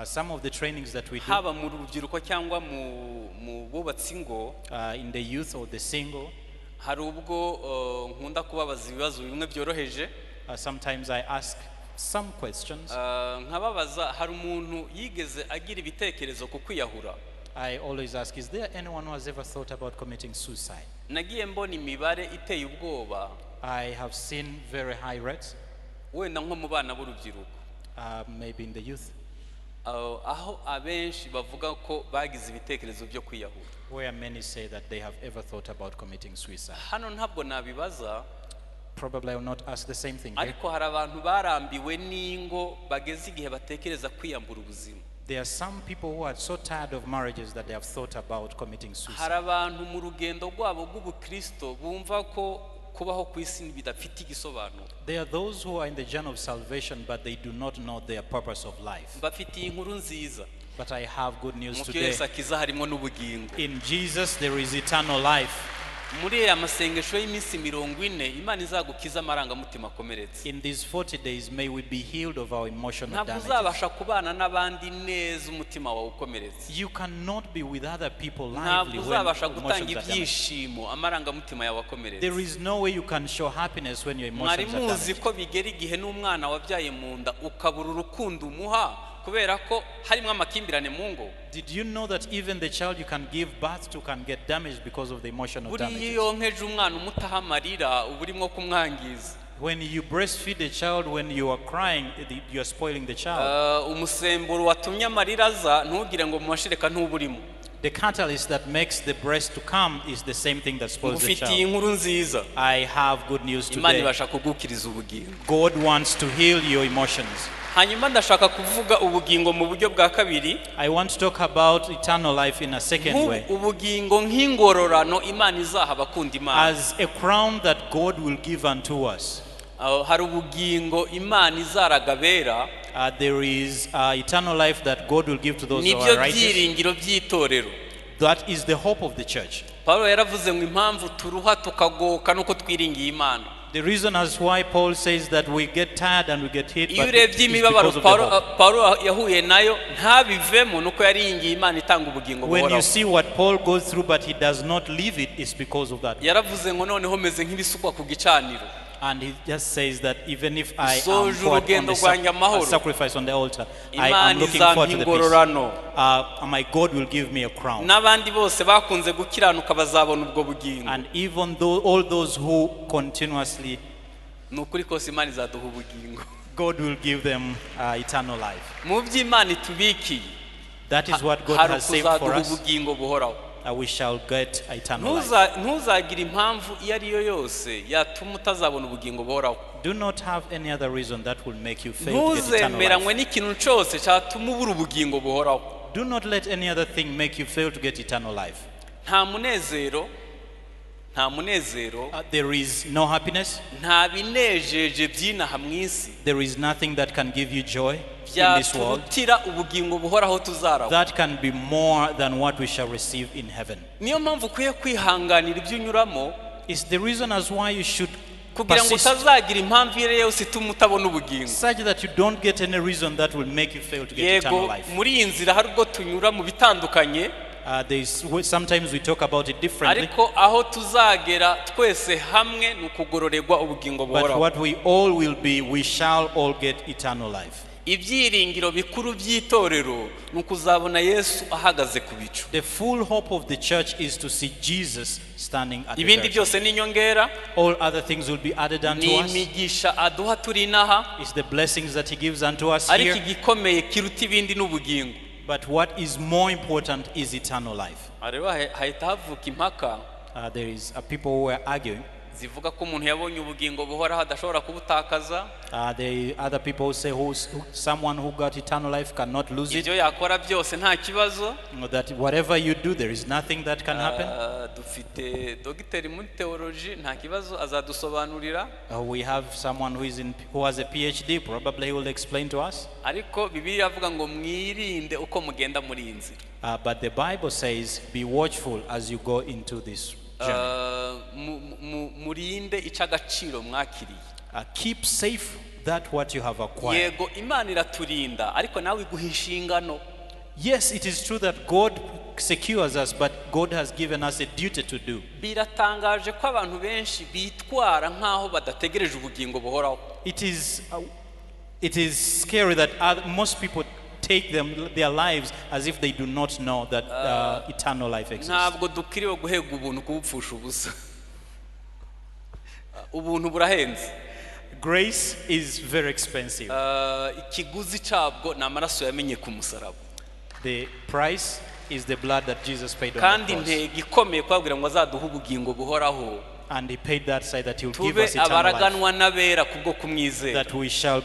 some of the trainings that we do, haba mu rubyiruko cyangwa mu bubatsi ngo, in the youth or the single, hari ubwo nkunda kubabaza ibibazo bimwe byoroheje. Sometimes I ask some questions. Nkababaza hari umuntu yigeze agira ibitekerezo ku kwiyahura. I always ask, is there anyone who has ever thought about committing suicide? Nagiye mbona imibare iteye ubwoba. I have seen very high rates. Wenda nko mu bana b'urubyiruko. Maybe in the youth. Aho abenshi bavuga ko bagize ibitekerezo byo kwiyahura. Where many say that they have ever thought about committing suicide. Hano ntabwo nabibaza. Probably I will not ask the same thing. Ariko hari abantu barambiwe n'ingo bageze igihe batekereza kwiyambura ubuzima. There are some people who are so tired of marriages that they have thought about committing suicide. Hari abantu mu rugendo rwabo rw'ubukristo bumva ko kubaho ku isi bidafite igisobanuro. There are those who are in the journey of salvation but they do not know their purpose of life. Bafite inkuru nziza. But I have good news today. Mu Yesu akiza harimo n'ubugingo. In Jesus there is eternal life. Muri aya masengesho y'iminsi 40 Imana izagukiza amarangamutima akomeretse. In these 40 days may we be healed of our emotional damages. Ntabwo uzabasha kubana n'abandi neza umutima wawe ukomeretse. You cannot be with other people lively Ntabwo uzabasha when gutanga emotions are damaged. ibyishimo amarangamutima yawe akomeretse. There is no way you can show happiness when your emotions are Mwari muzi damaged. ko bigera igihe n'umwana wabyaye mu nda ukabura urukundo umuha kubera ko harimo amakimbirane mu ngo. Did you know that even the child you can give birth to can get damaged because of the emotional damages? Buri yonkeje umwana umutaha amarira uburimo kumwangiza. When you breastfeed a child, when you are crying, you are spoiling the child. Umusemburo watumye amarira aza ntugire ngo mu mashireka ntuburimo. The catalyst that makes the breast to come is the same thing that spoils the Ufite child. inkuru nziza. I have good news Imana today. ibasha kugukiriza ubugingo. God wants to heal your emotions. Hanyuma ndashaka kuvuga ubugingo mu buryo bwa kabiri. I want to talk about eternal life in a second way. Ubugingo nk'ingororano Imana izaha abakunda Imana. As a crown that God will give unto us. Hari ubugingo Imana izaraga bera. there is eternal life that God will give to those who nibyo are righteous. byiringiro by'itorero. That is the hope of the church. Paulo yaravuze ngo impamvu turuha tukagoka nuko twiringiye Imana. The reason as why Paul says that we get tired and we get hit, iyo but it's urebye imibabaro because of the hope. Paulo yahuye nayo ntabivemo nuko yaringiye Imana itanga ubugingo When you buhoraho. see what Paul goes through but he does not leave it, it's because of that. Yaravuze ngo noneho meze nk'ibisukwa ku gicaniro. And he just says that even if I am Soje poured on urugendo the rwanjye amahoro. sacrifice on the altar, I Imana am looking forward to izampa the peace. ingororano. My God will give me a crown. N'abandi bose bakunze gukiranuka bazabona ubwo bugingo. And even though all those who continuously, Nukuri kose Imana izaduha ubugingo. God will give them eternal life. Mu by'Imana itubikiye That is what God hari has saved for ukuzaduha us. ubugingo buhoraho. We shall get eternal life. Ntuzagire impamvu iyo ari yo yose yatuma utazabona ubugingo buhoraho. Do not have any other reason that will make you fail to get eternal Ntuzemeranywe life. n'ikintu cyose cyatuma ubura ubugingo buhoraho. Do not let any other thing make you fail to get eternal life. Nta munezero, There is no happiness. nta binejeje by'inaha mu isi There is nothing that can give you joy in this world byaturutira ubugingo buhoraho tuzaragwa. that can be more than what we shall receive in heaven. Niyo mpamvu ukwiye kwihanganira ibyo unyuramo It's the reason as why you should kugira ngo persist, utazagira impamvu iyo ari yo yose ituma utabona ubugingo. such that you don't get any reason that will make you fail to get eternal Yego life. muri iyi nzira hari ubwo tunyura mu bitandukanye, Sometimes we talk about it differently, ariko aho tuzagera twese hamwe ni ukugororerwa ubugingo but buhoraho. what we all will be, we shall all get eternal life. Ibyiringiro bikuru by'itorero ni ukuzabona Yesu ahagaze ku bicu. The full hope of the church is to see Jesus standing at the Ibindi very byose ni inyongera, All other things will be added unto ni us. imigisha aduha turi inaha, It's the blessings that he gives unto us ariko here. igikomeye kiruta ibindi n'ubugingo. But what is more important is eternal life. Rero hahita havuka impaka There is people who are arguing. zivuga ko umuntu yabonye ubugingo buhoraho adashobora kubutakaza. There are other people who say someone who got eternal life cannot lose it. Ibyo yakora byose nta kibazo. That whatever you do, there is nothing that can happen. Dufite dogiteri muri theology, nta kibazo azadusobanurira. We have someone who has a PhD. Probably he will explain to us. Ariko Bibiliya avuga ngo mwirinde uko mugenda muri iyi nzira. But the Bible says, be watchful as you go into this journey. Murinde icagaciro mwakiriye. Keep safe that what you have acquired. Yego Imana iraturinda ariko nawe iguha inshingano. Yes, it is true that God secures us, but God has given us a duty to do. Biratangaje ko abantu benshi bitwara nkaho badategereje ubugingo buhoraho. It is scary that most people take their lives as if they do not know that eternal life exists. Ntabwo dukwiriye guhega ubuntu kubupfusha ubusa. Ubuntu burahenze. Grace is very expensive. Ikiguzi cyabwo ni amaraso yamenye ku musaraba. The price is the blood that Jesus paid on the Kandi cross. intego ikomeye kwabwira ngo azaduha ubugingo buhoraho. And he paid that side that he will give us Tube eternal life. abaraganwa n'abera kubwo kumwizera. That we shall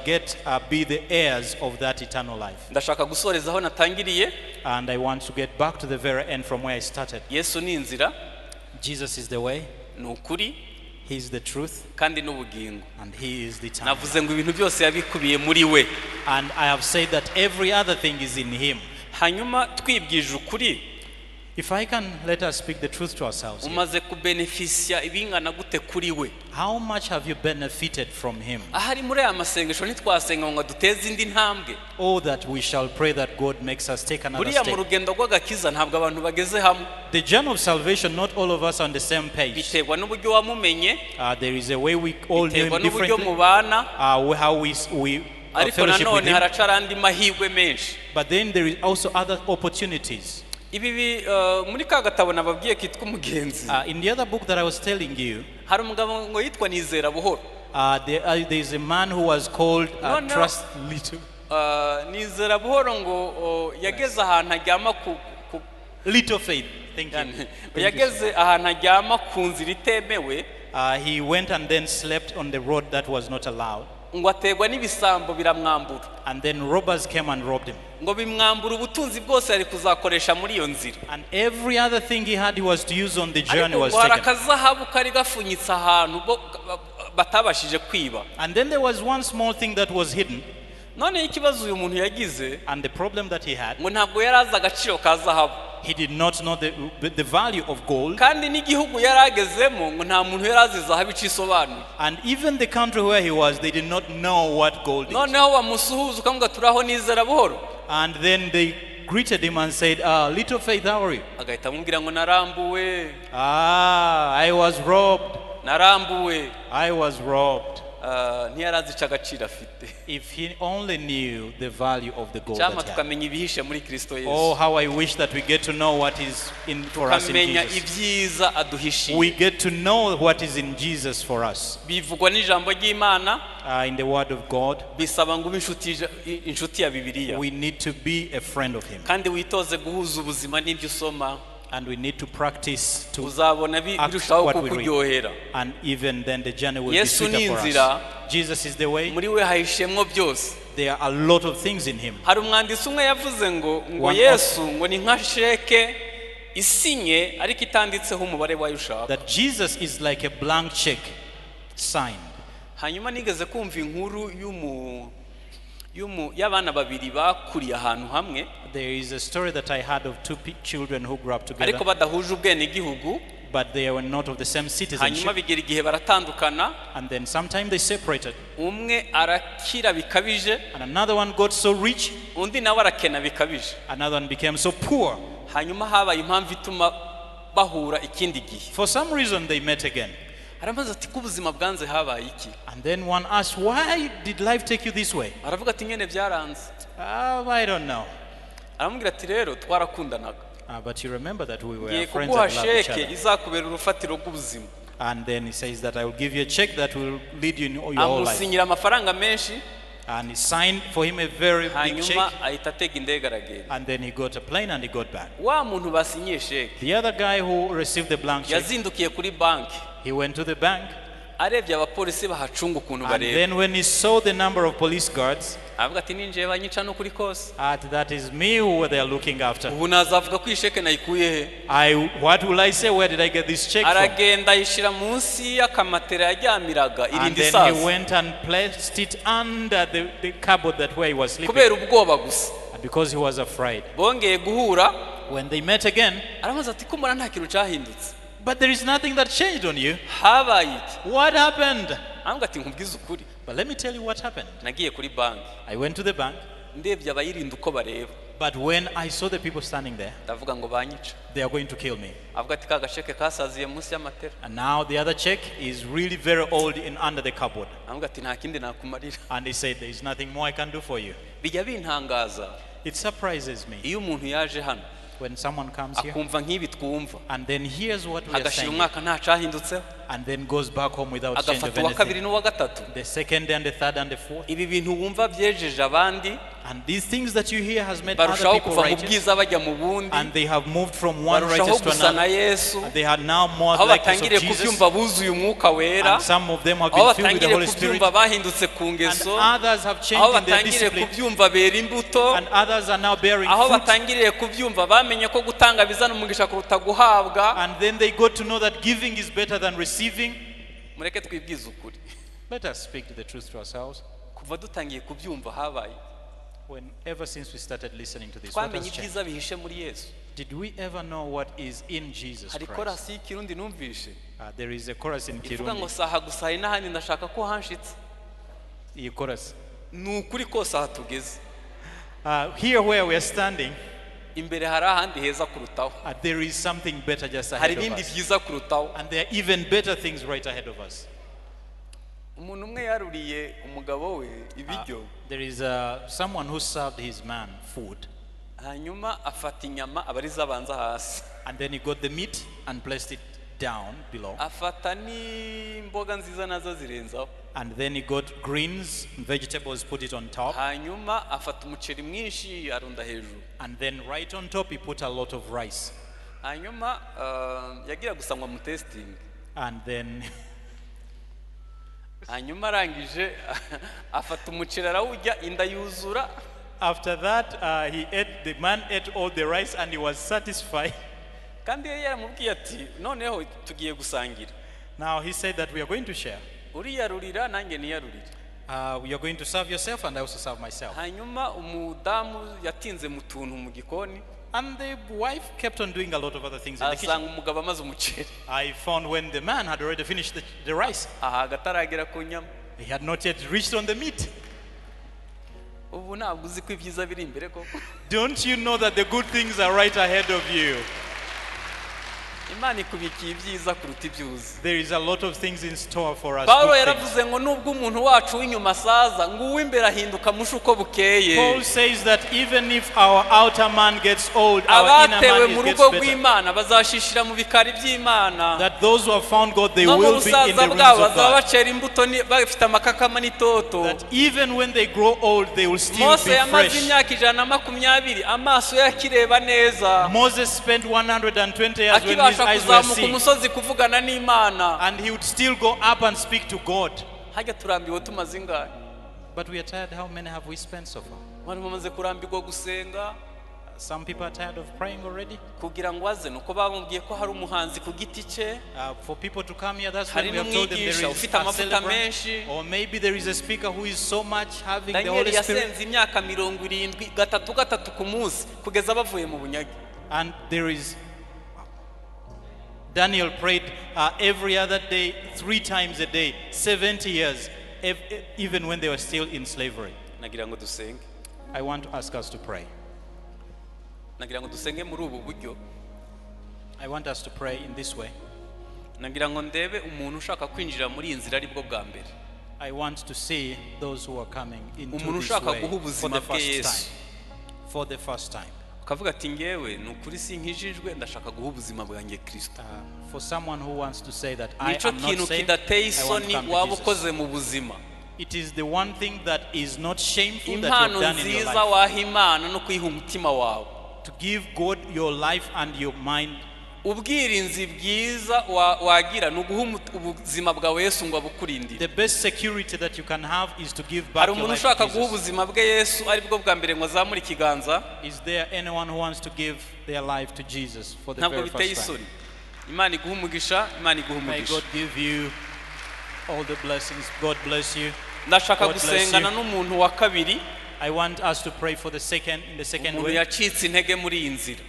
be the heirs of that eternal life. Ndashaka gusoreza aho natangiriye. And I want to get back to the very end from where I started. Yesu ni inzira. Jesus is the way. Ni ukuri. He is the truth. Kandi n'ubugingo. And he is the eternal. Navuze ngo ibintu byose yabikubiye muri we. And I have said that every other thing is in him. Hanyuma twibwije ukuri. If I can let us speak the truth to ourselves here. Umaze kubenefisia ibingana gute kuri we? How much have you benefited from him? Ahari muri aya masengesho ntitwasenga ngo duteze indi ntambwe. Oh, that we shall pray that God makes us take another Buriya mu step. rugendo rw'agakiza ntabwo abantu bageze hamwe. The journey of salvation, not all of us are on the same page. Biterwa n'uburyo wamumenye. There is a way we all do him Biterwa n'uburyo differently. mubana. How we Ariko fellowship with nanone him. haracara andi mahirwe menshi. But then there is also other opportunities. Ibi muri ka gatabo nababwiye kitwa umugenzi. In the other book that I was telling you, Hari umugabo ngo yitwa Nizera buhoro. there is a man who was called Trust Little. Nizera buhoro ngo yageze ahantu ajyama ku Little faith. Thank you. yageze ahantu ajyama ku nzira itemewe. He went and then slept on the road that was not allowed. Ngo ategwa n'ibisambo biramwambura. And then robbers came and robbed him. Ngo bimwambura ubutunzi bwose yari kuzakoresha muri iyo nzira. And every other thing he had, he was to use on the journey was Ariko taken. akazahabu kari gafunyitse ahantu batabashije kwiba. And then there was one small thing that was hidden. none ikibazo uyu muntu yagize And the problem that he had, ngo ntabwo yari azi agaciro ka zahabu, he did not know the value of gold. kandi n'igihugu yari agezemo ngo nta muntu yari azi zahabu icyo isobanuye. And even the country where he was, they did not know what gold is. noneho bamusuhuza ukamuga turaho nizera buhoro, And then they greeted him and said, little faith, how are you? agahita amubwira ngo narambuwe, I was robbed. narambuwe. I was robbed. Ntiyari azi icyo agaciro afite. If he only knew the value of the gold cyangwa that he had. tukamenya ibihishe muri Kristo Yesu, Oh, how I wish that we get to know what is in for us in tukamenya Jesus. ibyiza aduhishiye. We get to know what is in Jesus for us. Bivugwa n'ijambo ry'Imana, In the Word of God, bisaba ngo ube inshuti ya Bibiliya, we need to be a friend of Him. kandi witoze guhuza ubuzima n'ibyo usoma, And we need to practice to uzabona act birushaho what we read. kukuryohera. And even then the journey will be Yesu ni sweeter for inzira, us. Jesus is the way. muri we hahishemwo byose. There are a lot of things in Him. Hari umwanditsi umwe yavuze ngo One Yesu ngo ni nka sheke isinye ariko itanditseho umubare wayo ushaka. That Jesus is like a blank check signed. Hanyuma nigeze kumva inkuru y'abana babiri bakuriye ahantu hamwe, There is a story that I had of two children who grew up ariko together, badahuje ubwenegihugu. but they were not of the same Hanyuma citizenship. bigera igihe baratandukana, And then sometime they separated. umwe arakira bikabije, And another one got so rich, undi nawe arakena bikabije. another one became so poor. Hanyuma habaye impamvu ituma bahura ikindi gihe. For some reason they met again. Arabaza ati ko ubuzima bwanze habaye iki? And then one asked, why did life take you this way? Aravuga ati nyene byaranze. I don't know. Aramubwira ati rero twarakundanaga, But you remember that we were ngiye friends kuguha and loved each sheke other. izakubera urufatiro rw'ubuzima. And then he says that I will give you a check that will lead you in your whole life. Amusinyira amafaranga menshi, And he signed for him a very big hanyuma check. ahita atega indege aragenda. And then he got a plane and he got back. Wa muntu basinyiye sheke The other guy who received the blank check, yazindukiye kuri banki, he went to the bank. arebye abapolisi bahacunga ukuntu And bareba, then when he saw the number of police guards, aravuga ati ninjiye banyica n'ukuri kose, that is me who they are looking after. ubu nazavuga ko iyi sheke nayikuye he? What will I say? Where did I get this check from? Aragenda ayishyira munsi y'akamatera yaryamiraga, And irinda then isazi he went and placed it under the cupboard that where he was sleeping. kubera ubwoba gusa. Because he was afraid. Bongeye guhura, When they met again, aramubaza ati ko mbona nta kintu cyahindutse, but there is nothing that changed on you. habaye iki? What happened? Aravuga ati nkubwize ukuri, But let me tell you what happened. nagiye kuri banki, I went to the bank, ndebye abayirinda uko bareba, but when I saw the people standing there, ndavuga ngo banyica. they are going to kill me. Avuga ati ka gasheke kasaziye munsi y'amatera. And now the other check is really very old in under the cupboard. Aravuga ati nta kindi nakumarira. And he said, there is nothing more I can do for you. Bijya bintangaza It surprises me iyo umuntu yaje hano when someone comes here akumva nk'ibi twumva, and then hears what we are agashira saying umwaka nta cyahindutseho, and then goes back home without change of agafata uwa kabiri anything. n'uwa gatatu. The second and the third and the fourth. Ibi bintu wumva byejeje abandi, And these things that you hear has made other barushaho people kuva mu righteous. bwiza bajya mu bundi, And they have moved from one barushaho righteous to gusa na another. Yesu, And they are now more aho like of batangiriye Jesus. kubyumva buzuye umwuka wera, And some of them have aho been filled with the batangiriye Holy Spirit. kubyumva bahindutse ku And ngeso, others have aho changed in their batangiriye discipline. kubyumva bera imbuto, And others are now bearing aho fruit. batangiriye kubyumva bamenye ko gutanga bizana umugisha kuruta guhabwa. And then they got to know that giving is better than receiving. Mureke twibwize ukuri, Let us speak the truth to ourselves. kuva dutangiye kubyumva habaye, Ever since we started listening to this, what twamenye has changed? ibyiza bihishe muri Yesu. Did we ever know what is in Jesus Hari Christ? korasi y'ikirundi numvishe There is a chorus in ivuga ngo Kirundi. saha gusa hari n'ahandi ndashaka ko hanshitse. The chorus. Ni ukuri kose aha tugeze, Here where we are standing, imbere hari ahandi heza kurutaho, there is something better just hari ahead of ibindi us. byiza kurutaho. And there are even better things right ahead of us. Umuntu umwe yaruriye umugabo we ibiryo, There is someone who served his man food. hanyuma afata inyama aba arizo abanza hasi, And then he got the meat and placed it down below. afata n'imboga nziza nazo zirenzaho, And then he got greens and vegetables, put it on top. hanyuma afata umuceri mwinshi arunda hejuru, And then right on top he put a lot of rice. hanyuma yagira gusa ngo amutesitinge, And then hanyuma arangije afata umuceri arawurya inda yuzura, after that the man ate all the rice and he was satisfied. kandi yari yaramubwiye ati noneho tugiye gusangira, Now he said that we are going to share. uriyarurira nanjye niyarurire. You're going to serve yourself and I also serve myself. hanyuma umudamu yatinze mu tuntu mu gikoni And the wife kept on doing a lot of other things in the kitchen. asanga umugabo amaze umuceri I found when the man had already finished the rice, aha gataragera ku nyama he had not yet reached on the meat. ubu ntabwo uzi ko ibyiza biri imbere koko Don't you know that the good things are right ahead of you? Imana ikubikiye ibyiza kuruta ibyuzi There is a lot of things in store for us. Paulo good things. yaravuze ngo nubwo umuntu wacu w'inyuma asaza ngo uw'imbere ahinduka musha uko bukeye Paul says that even if our outer man gets old, our inner abatewe man mu gets rugo better. rw'Imana bazashishira mu bikari by'Imana That those who have found God, they no mu will be in busaza the rooms bwabo of bazaba God. bacera imbuto bafite amakakama n'itoto That even when they grow old, they will still Mose be yamaze fresh. imyaka 120 amaso yakireba neza Moses spent 120 years when his akibasha eyes were kuzamuka seeing, umusozi kuvugana n'Imana and he would still go up and speak to God. hajya turambiwe tumaze ingahe But we are tired. How many have we spent so far? bari bamaze kurambirwa gusenga Some people are tired of praying already. kugira ngo aze nuko bamubwiye ko hari umuhanzi ku giti cye For people to come here, that's hari when we have told them there n'umwigisha is ufite a amavuta celebrant. menshi Or maybe there is a speaker who is so much having the Daniel Holy Spirit. yasenze imyaka 70 gatatu ku munsi kugeza bavuye mu bunyage And there is Daniel prayed every other day, 3 times a day, 70 years, even when they were still in slavery. nagira ngo dusenge I want to ask us to pray. nagira ngo dusenge muri ubu buryo I want us to pray in this way. nagira ngo ndebe umuntu ushaka kwinjira muri iyi nzira ari bwo bwa mbere I want to see those who are coming into umuntu this ushaka way guha for ubuzima the bwe first Yesu time. For the first time. ukavuga ati ngewe ni ukuri sinkijijwe ndashaka guha ubuzima bwanjye Kristo For someone who wants to say that I nico am not kintu saved, kidateye I want to isoni come to waba Jesus. ukoze mu buzima It is the one thing that is not shameful that you impano have done in your nziza life. waha Imana no kuyiha umutima wawe To give God your life and your mind. ubwirinzi bwiza wagira ni uguha ubuzima bwawe Yesu ngo abukurindire The best security that you can have is to give back hari your umuntu life to ushaka guha Jesus. ubuzima bwe Yesu ari bwo bwa mbere ngo azamure ikiganza Is there anyone who wants to give their life to Jesus for the ntabwo very biteye first time? isoni Imana iguha umugisha Imana iguha May umugisha God give you all the blessings. God bless you. ndashaka God bless gusengana you. n'umuntu wa kabiri I want us to pray for the second umuntu way. yacitse intege muri iyi nzira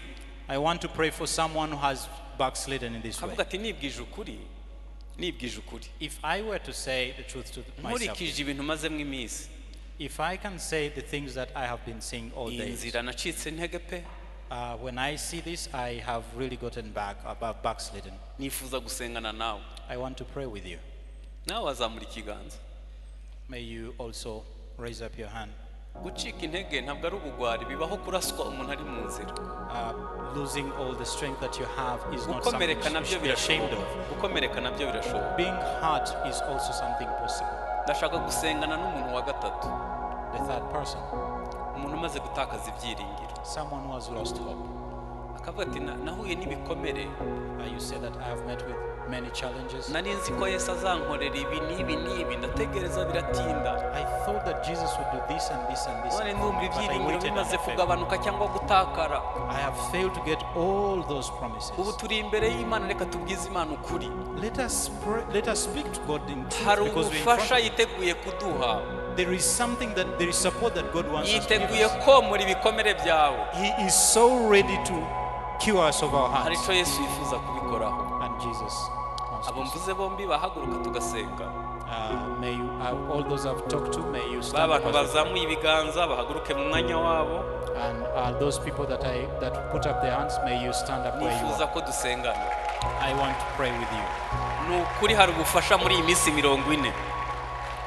I want to pray for someone who has backslidden in this way. akavuga ati nibwije ukuri If I were to say the truth to myself, nkurikije ibintu mazemo iminsi if I can say the things that I have been saying all iyi day, nzira nacitse intege pe when I see this, I have really gotten backslidden. nifuza gusengana nawe I want to pray with you. nawe wazamura ikiganza May you also raise up your hand. gucika intege ntabwo ari ubugwari bibaho kuraswa umuntu ari mu nzira Losing all the strength that you have is not something gukomereka you nabyo should be ashamed birashoboka of. gukomereka nabyo birashoboka Being hurt is also something possible. ndashaka gusengana n'umuntu wa gatatu The third person, umuntu umaze gutakaza ibyiringiro someone who has lost hope. akavuga ati nahuye n'ibikomere You said that I have met with many challenges. nari nzi ko Yesu azankorera ibi n'ibi ndategereza biratinda I thought that Jesus would do this and this and this. none ndumva But I ibyiringiro waited and bimaze I failed. kugabanuka cyangwa gutakara I have failed to get all those ubu promises. turi imbere y'Imana reka tubwize Imana ukuri Let us pray, let us speak to God in truth hari because we're in front ubufasha of Him. yiteguye kuduha There is something that there is support that God wants us to give yiteguye us. komora ibikomere byawe He is so ready to cure us of our hari hearts. icyo Yesu yifuza kubikoraho And Jesus wants abo to. mvuze bombi bahaguruka tugasenga May you, all those I've talked to, may you ba stand up bantu as well. bazamuye ibiganza bahaguruke mu mwanya wabo And those people that put up their hands, may you stand up where you nifuza are. ko dusengana I want to pray with you. ni ukuri hari ubufasha muri iyi minsi 40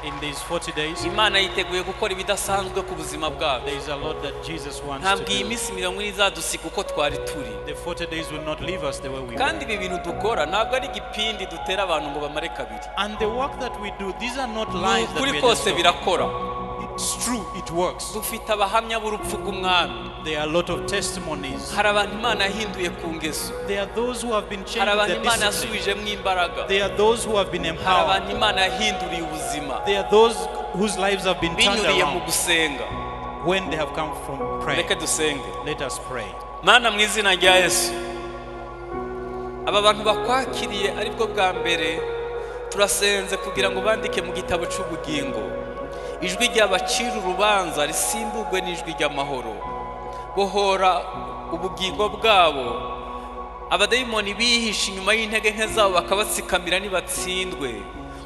In these 40 days, Imana yiteguye gukora ibidasanzwe ku buzima bwacu there is a lot that Jesus wants ntabwo to iyi do. minsi 40 izadusiga uko twari turi The 40 days will not leave us the way we kandi were. ibi bintu dukora ntabwo ari igipindi dutera abantu ngo bamare kabiri And the work that we do, these are not ni lies that ukuri we are kose just talking. birakora It's true, it works. dufite abahamya b'urupfu rw'umwami There are a lot of testimonies. hari abantu Imana yahinduye ku ngeso There are those who have been hari changed abantu with Imana their discipline. yasubijemo imbaraga There are those who have been hari empowered. abantu Imana yahinduriye ubuzima There are those whose lives have been turned binyuriye mu around gusenga when they have come from prayer. reke dusenge Let us pray. Mana mu izina rya Yesu aba bantu bakwakiriye aribwo bwa mbere turasenze kugira ngo bandike mu gitabo cy'ubugingo ijwi ry'abacira urubanza risimbugwe n'ijwi ry'amahoro. Bohora ubugingo bwabo, abadayimoni bihishe inyuma y'intege nke zabo bakabatsikamira nibatsindwe.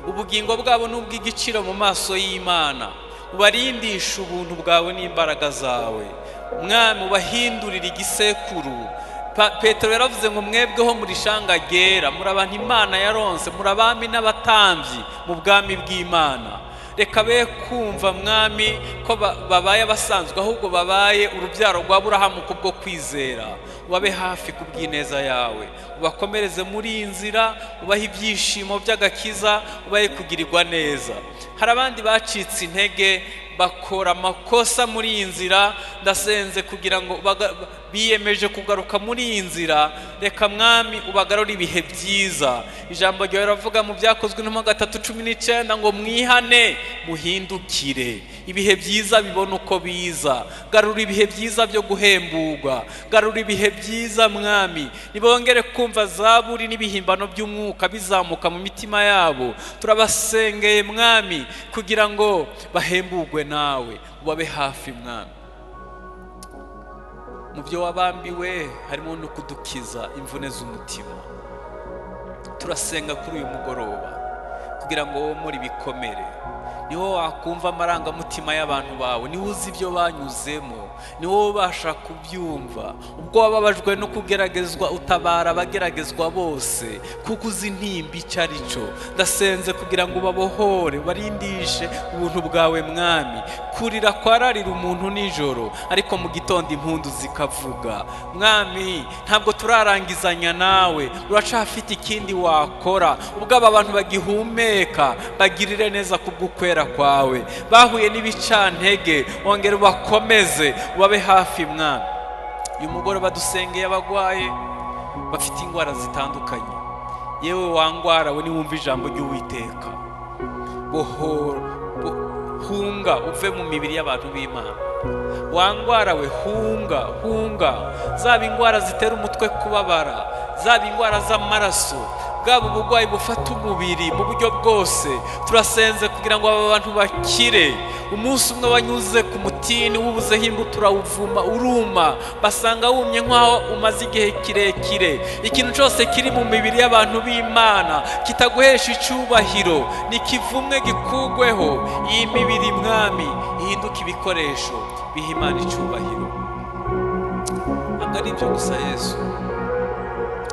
Ubugingo bwabo n'ubw'igiciro mu maso y'Imana, ubarindisha ubuntu bwawe n'imbaraga zawe. Mwami, ubahindurira igisekuru. Petero yaravuze ngo mwebweho muri shanga ryera, muri abantu Imana yaronse, muri abami n'abatambyi mu bwami bw'Imana. Reka be kumva Mwami ko babaye abasanzwe, ahubwo babaye urubyaro rwa Aburahamu kubwo kwizera. Ubabe hafi kubw'ineza yawe, ubakomereze muri inzira, ubahe ibyishimo by'agakiza, ubahe kugirirwa neza. Hari abandi bacitse intege bakora amakosa muri iyi nzira, ndasenze kugira ngo biyemeje kugaruka muri iyi nzira. Reka Mwami ubagarure ibihe byiza. Ijambo ryawe riravuga mu Byakozwe no 3:19 ngo mwihane muhindukire, ibihe byiza bibona uko biza. Garura ibihe byiza byo guhemburwa, garura ibihe byiza Mwami. Nibongere kumva zaburi n'ibihimbano by'umwuka bizamuka mu mitima yabo. Turabasengeye Mwami kugira ngo bahemburwe nawe, ubabe hafi Mwami. Mu byo wabambiwe harimo no kudukiza imvune z'umutima. Turasenga kuri uyu mugoroba kugira ngo wowe muri bikomere, niho wakumva amarangamutima y'abantu bawe, niho uzi ibyo banyuzemo, niho ubasha kubyumva. Ubwo wababajwe no kugeragezwa, utabara abageragezwa bose, kuko uzi intimba icyo ari cyo. Ndasenze kugira ngo ubabohore, barindishe ubuntu bwawe Mwami. Kurira kwararira umuntu nijoro, ariko mu gitondo impundu zikavuga. Mwami, ntabwo turarangizanya nawe, uracafite ikindi wakora. Ubwo aba bantu bagihumeka, bagirire neza kubw'ukwera kwawe. Bahuye n'ibicantege, wongere ubakomeze, ubabe hafi Mwami. Uyu mugoroba badusengeye abagwaye bafite indwara zitandukanye. Yewe wangwara we niwumva ijambo ry'Uwiteka, hunga uve mu mibiri y'abantu b'Imana. Wangwara we hunga, zaba indwara zitera umutwe kubabara, zaba indwara z'amaraso, bwaba ubugwayi bufata umubiri mu buryo bwose. Turasenze kugira ngo aba bantu bakire. Umunsi umwe wanyuze ku mutini w'ubuzeho imbuto urawuvuma uruma, basanga wumye nk'aho umaze igihe kirekire. Ikintu cyose kiri mu mibiri y'abantu b'Imana kitaguhesha icyubahiro nikivumwe gikugweho. Iyi mibiri Mwami ihinduka ibikoresho biha Imana icyubahiro. Ntabwo ari ibyo gusa Yesu,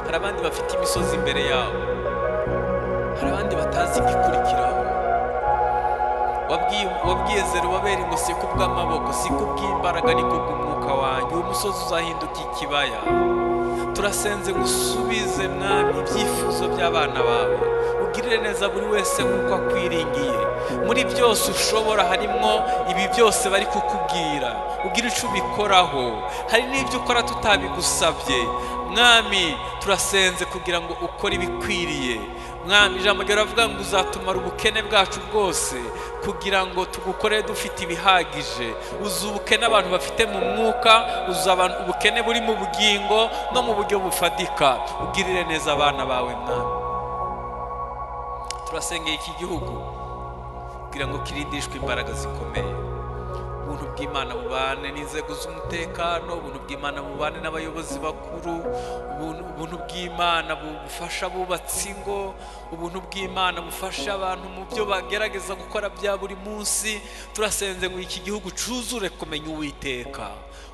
hari abandi bafite imisozi imbere yabo, hari abandi batazi igikurikiraho. Wabwiye Zerubabeli ngo si kubw'amaboko, si kubw'imbaraga, ni kubw'umwuka wanjye uwo musozi uzahinduka ikibaya. Turasenze gusubize Mwami ibyifuzo by'abana bawe, ugirire neza buri wese nk'uko akwiringiye. Muri byose ushobora harimo ibi byose bari kukubwira, ugira icyo ubikoraho. Hari n'ibyo ukora tutabigusabye Mwami. Turasenze kugira ngo ukore ibikwiriye Mwami. Ijambo ryawe riravuga ngo uzatumara ubukene bwacu bwose kugira ngo tugukore dufite ibihagije. Uzi ubukene abantu bafite mu mwuka, uzi ubukene buri mu bugingo no mu buryo bufatika. Ugirire neza abana bawe Mwami. Turasengeye iki gihugu kugira ngo kirindishwe imbaraga zikomeye. Ubuntu bw'Imana bubane n'inzego z'umutekano, ubuntu bw'Imana bubane n'abayobozi bakuru, ubuntu bw'Imana bufasha abubatsi ingo, ubuntu bw'Imana bufasha abantu mu byo bagerageza gukora bya buri munsi. Turasenze ngo iki gihugu cuzure kumenya Uwiteka.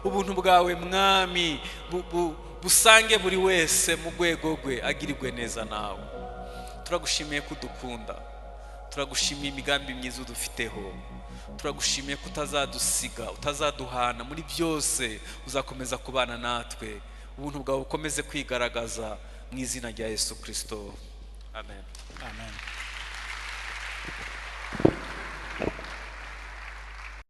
Ubuntu bwawe Mwami busange buri wese mu rwego rwe, agirirwe neza nawe. Turagushimiye kudukunda, turagushimiye imigambi myiza udufiteho, turagushimiye ko utazadusiga, utazaduhana. Muri byose uzakomeza kubana natwe. Ubuntu bwawe bukomeze kwigaragaza mu izina rya Yesu Kristo. Amen. Amen.